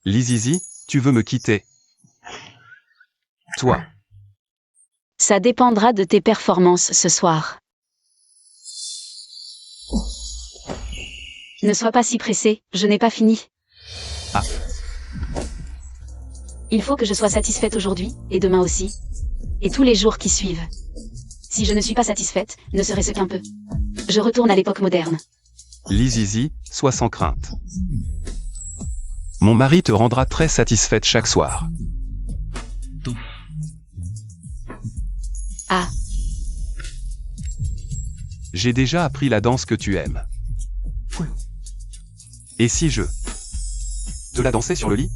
Lizizi, tu veux me quitter? Toi. Ça dépendra de tes performances ce soir. Ne sois pas si pressé, je n'ai pas fini. Ah. Il faut que je sois satisfaite aujourd'hui, et demain aussi. Et tous les jours qui suivent. Si je ne suis pas satisfaite, ne serait-ce qu'un peu. Je retourne à l'époque moderne. Lizizi, sois sans crainte. Mon mari te rendra très satisfaite chaque soir. Ah. J'ai déjà appris la danse que tu aimes. Et si je te la dansais sur le lit?